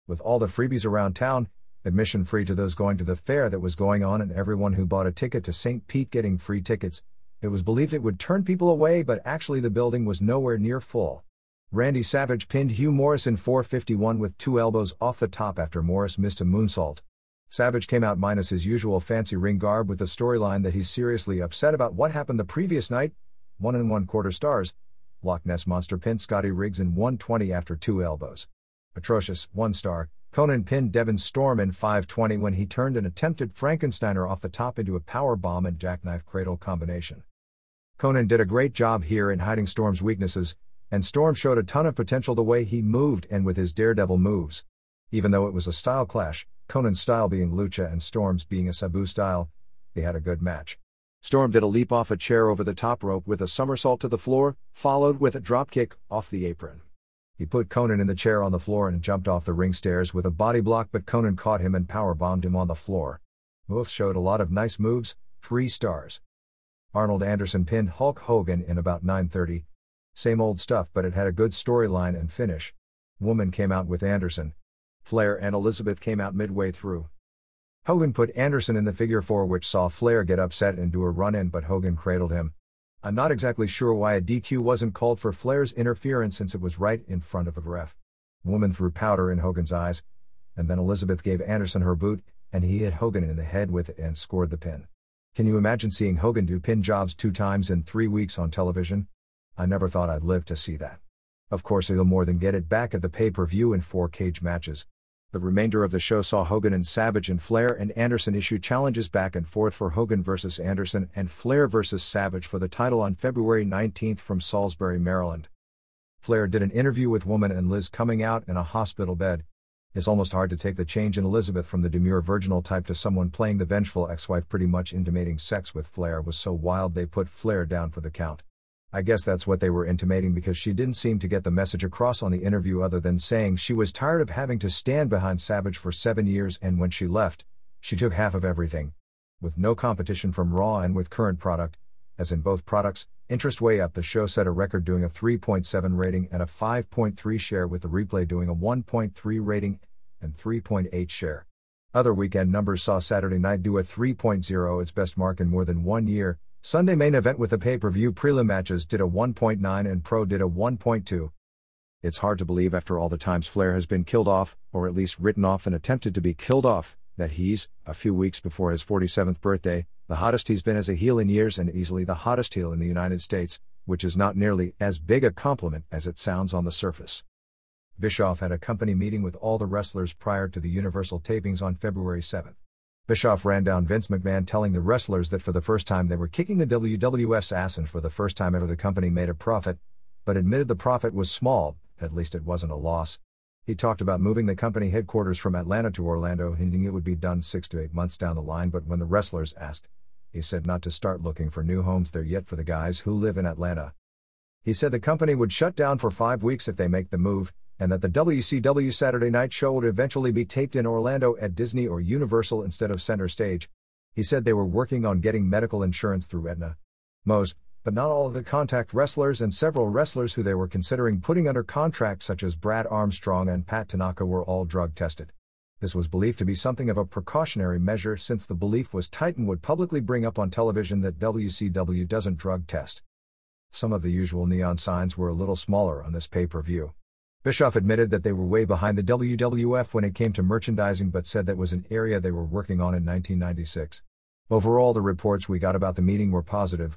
With all the freebies around town, admission free to those going to the fair that was going on, and everyone who bought a ticket to St. Pete getting free tickets, it was believed it would turn people away, but actually the building was nowhere near full. Randy Savage pinned Hugh Morris in 451 with 2 elbows off the top after Morris missed a moonsault. Savage came out minus his usual fancy ring garb with the storyline that he's seriously upset about what happened the previous night. 1 1/4 stars. Loch Ness Monster pinned Scotty Riggs in 120 after 2 elbows. Atrocious, 1 star. Conan pinned Devon Storm in 520 when he turned an attempted Frankensteiner off the top into a power bomb and jackknife cradle combination. Conan did a great job here in hiding Storm's weaknesses, and Storm showed a ton of potential the way he moved and with his daredevil moves. Even though it was a style clash, Conan's style being lucha and Storm's being a Sabu style, they had a good match. Storm did a leap off a chair over the top rope with a somersault to the floor, followed with a dropkick off the apron. He put Conan in the chair on the floor and jumped off the ring stairs with a body block, but Conan caught him and powerbombed him on the floor. Both showed a lot of nice moves, 3 stars. Arnold Anderson pinned Hulk Hogan in about 9:30. Same old stuff, but it had a good storyline and finish. Woman came out with Anderson. Flair and Elizabeth came out midway through. Hogan put Anderson in the figure 4, which saw Flair get upset and do a run-in, but Hogan cradled him. I'm not exactly sure why a DQ wasn't called for Flair's interference, since it was right in front of a ref. Woman threw powder in Hogan's eyes, and then Elizabeth gave Anderson her boot, and he hit Hogan in the head with it and scored the pin. Can you imagine seeing Hogan do pin jobs 2 times in 3 weeks on television? I never thought I'd live to see that. Of course he'll more than get it back at the pay-per-view in 4 cage matches. The remainder of the show saw Hogan and Savage and Flair and Anderson issue challenges back and forth for Hogan vs. Anderson and Flair vs. Savage for the title on February 19th from Salisbury, Maryland. Flair did an interview with Woman and Liz coming out in a hospital bed. It's almost hard to take the change in Elizabeth from the demure virginal type to someone playing the vengeful ex-wife, pretty much intimating sex with Flair was so wild they put Flair down for the count. I guess that's what they were intimating, because she didn't seem to get the message across on the interview other than saying she was tired of having to stand behind Savage for 7 years, and when she left, she took half of everything. With no competition from Raw and with current product, as in both products, interest way up. The show set a record doing a 3.7 rating and a 5.3 share, with the replay doing a 1.3 rating and 3.8 share. Other weekend numbers saw Saturday Night do a 3.0, its best mark in more than 1 year. Sunday Main Event with the pay-per-view prelim matches did a 1.9 and Pro did a 1.2. It's hard to believe, after all the times Flair has been killed off, or at least written off and attempted to be killed off, that he's, a few weeks before his 47th birthday, the hottest he's been as a heel in years, and easily the hottest heel in the United States, which is not nearly as big a compliment as it sounds on the surface. Bischoff had a company meeting with all the wrestlers prior to the Universal tapings on February 7. Bischoff ran down Vince McMahon, telling the wrestlers that for the first time they were kicking the WWF's ass, and for the first time ever the company made a profit, but admitted the profit was small, at least it wasn't a loss. He talked about moving the company headquarters from Atlanta to Orlando, hinting it would be done 6 to 8 months down the line, but when the wrestlers asked He said not to start looking for new homes there yet for the guys who live in Atlanta. He said the company would shut down for 5 weeks if they make the move, and that the WCW Saturday Night Show would eventually be taped in Orlando at Disney or Universal instead of Center Stage. He said they were working on getting medical insurance through Aetna. Most, but not all of the Contact wrestlers and several wrestlers who they were considering putting under contract such as Brad Armstrong and Pat Tanaka were all drug tested. This was believed to be something of a precautionary measure since the belief was Titan would publicly bring up on television that WCW doesn't drug test. Some of the usual neon signs were a little smaller on this pay-per-view. Bischoff admitted that they were way behind the WWF when it came to merchandising but said that was an area they were working on in 1996. Overall, the reports we got about the meeting were positive.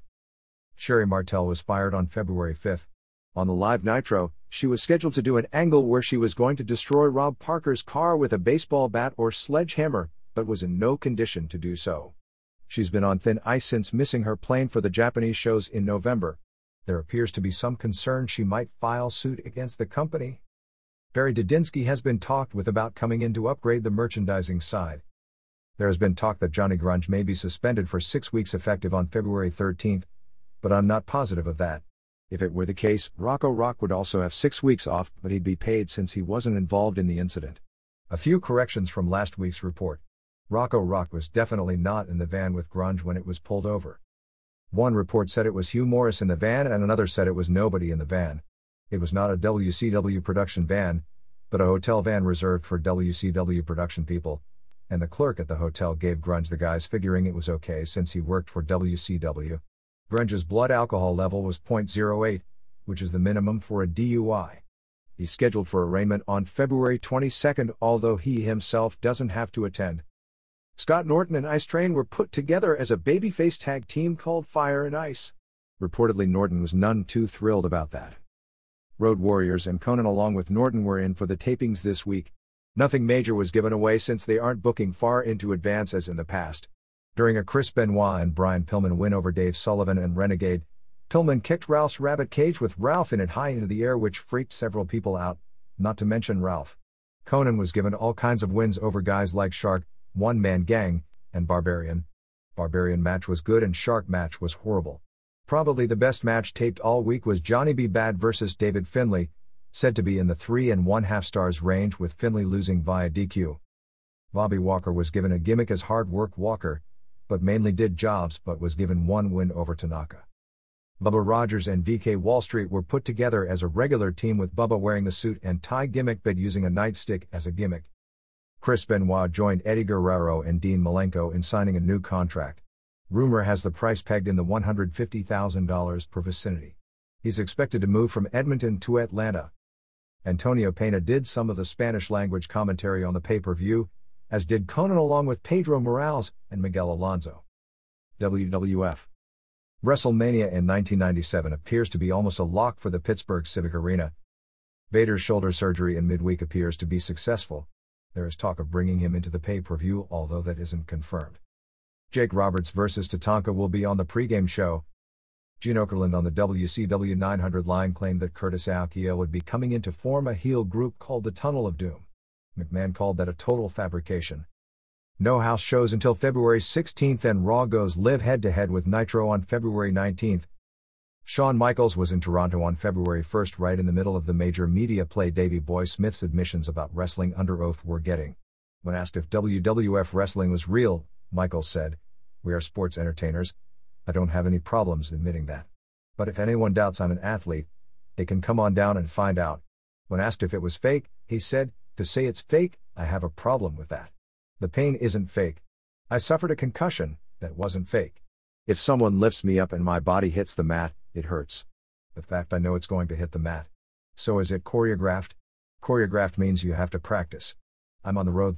Sherry Martel was fired on February 5. On the live Nitro, she was scheduled to do an angle where she was going to destroy Rob Parker's car with a baseball bat or sledgehammer, but was in no condition to do so. She's been on thin ice since missing her plane for the Japanese shows in November. There appears to be some concern she might file suit against the company. Barry Dudinsky has been talked with about coming in to upgrade the merchandising side. There has been talk that Johnny Grunge may be suspended for 6 weeks effective on February 13, but I'm not positive of that. If it were the case, Rocco Rock would also have 6 weeks off, but he'd be paid since he wasn't involved in the incident. A few corrections from last week's report. Rocco Rock was definitely not in the van with Grunge when it was pulled over. One report said it was Hugh Morris in the van and another said it was nobody in the van. It was not a WCW production van, but a hotel van reserved for WCW production people, and the clerk at the hotel gave Grunge the guys figuring it was okay since he worked for WCW. Grunge's blood alcohol level was .08, which is the minimum for a DUI. He's scheduled for arraignment on February 22, although he himself doesn't have to attend. Scott Norton and Ice Train were put together as a babyface tag team called Fire and Ice. Reportedly Norton was none too thrilled about that. Road Warriors and Conan along with Norton were in for the tapings this week. Nothing major was given away since they aren't booking far into advance as in the past. During a Chris Benoit and Brian Pillman win over Dave Sullivan and Renegade, Pillman kicked Ralph's rabbit cage with Ralph in it high into the air, which freaked several people out, not to mention Ralph. Conan was given all kinds of wins over guys like Shark, One Man Gang, and Barbarian. Barbarian match was good and Shark match was horrible. Probably the best match taped all week was Johnny B. Bad vs. David Finlay, said to be in the 3.5 stars range with Finlay losing via DQ. Bobby Walker was given a gimmick as Hard Work Walker, but mainly did jobs but was given one win over Tanaka. Bubba Rogers and VK Wall Street were put together as a regular team with Bubba wearing the suit and tie gimmick but using a nightstick as a gimmick. Chris Benoit joined Eddie Guerrero and Dean Malenko in signing a new contract. Rumor has the price pegged in the $150,000 per vicinity. He's expected to move from Edmonton to Atlanta. Antonio Pena did some of the Spanish-language commentary on the pay-per-view, as did Conan along with Pedro Morales and Miguel Alonso. WWF Wrestlemania in 1997 appears to be almost a lock for the Pittsburgh Civic Arena. Vader's shoulder surgery in midweek appears to be successful. There is talk of bringing him into the pay-per-view, although that isn't confirmed. Jake Roberts vs. Tatanka will be on the pregame show. Gene Okerlund on the WCW 900 line claimed that Curtis Aokia would be coming in to form a heel group called the Tunnel of Doom. McMahon called that a total fabrication. No house shows until February 16 and Raw goes live head-to-head with Nitro on February 19. Shawn Michaels was in Toronto on February 1 right in the middle of the major media play Davey Boy Smith's admissions about wrestling under oath were getting. When asked if WWF wrestling was real, Michaels said, "We are sports entertainers. I don't have any problems admitting that. But if anyone doubts I'm an athlete, they can come on down and find out." When asked if it was fake, he said, "To say it's fake, I have a problem with that. The pain isn't fake. I suffered a concussion, that wasn't fake. If someone lifts me up and my body hits the mat, it hurts. The fact I know it's going to hit the mat. So is it choreographed? Choreographed means you have to practice. I'm on the road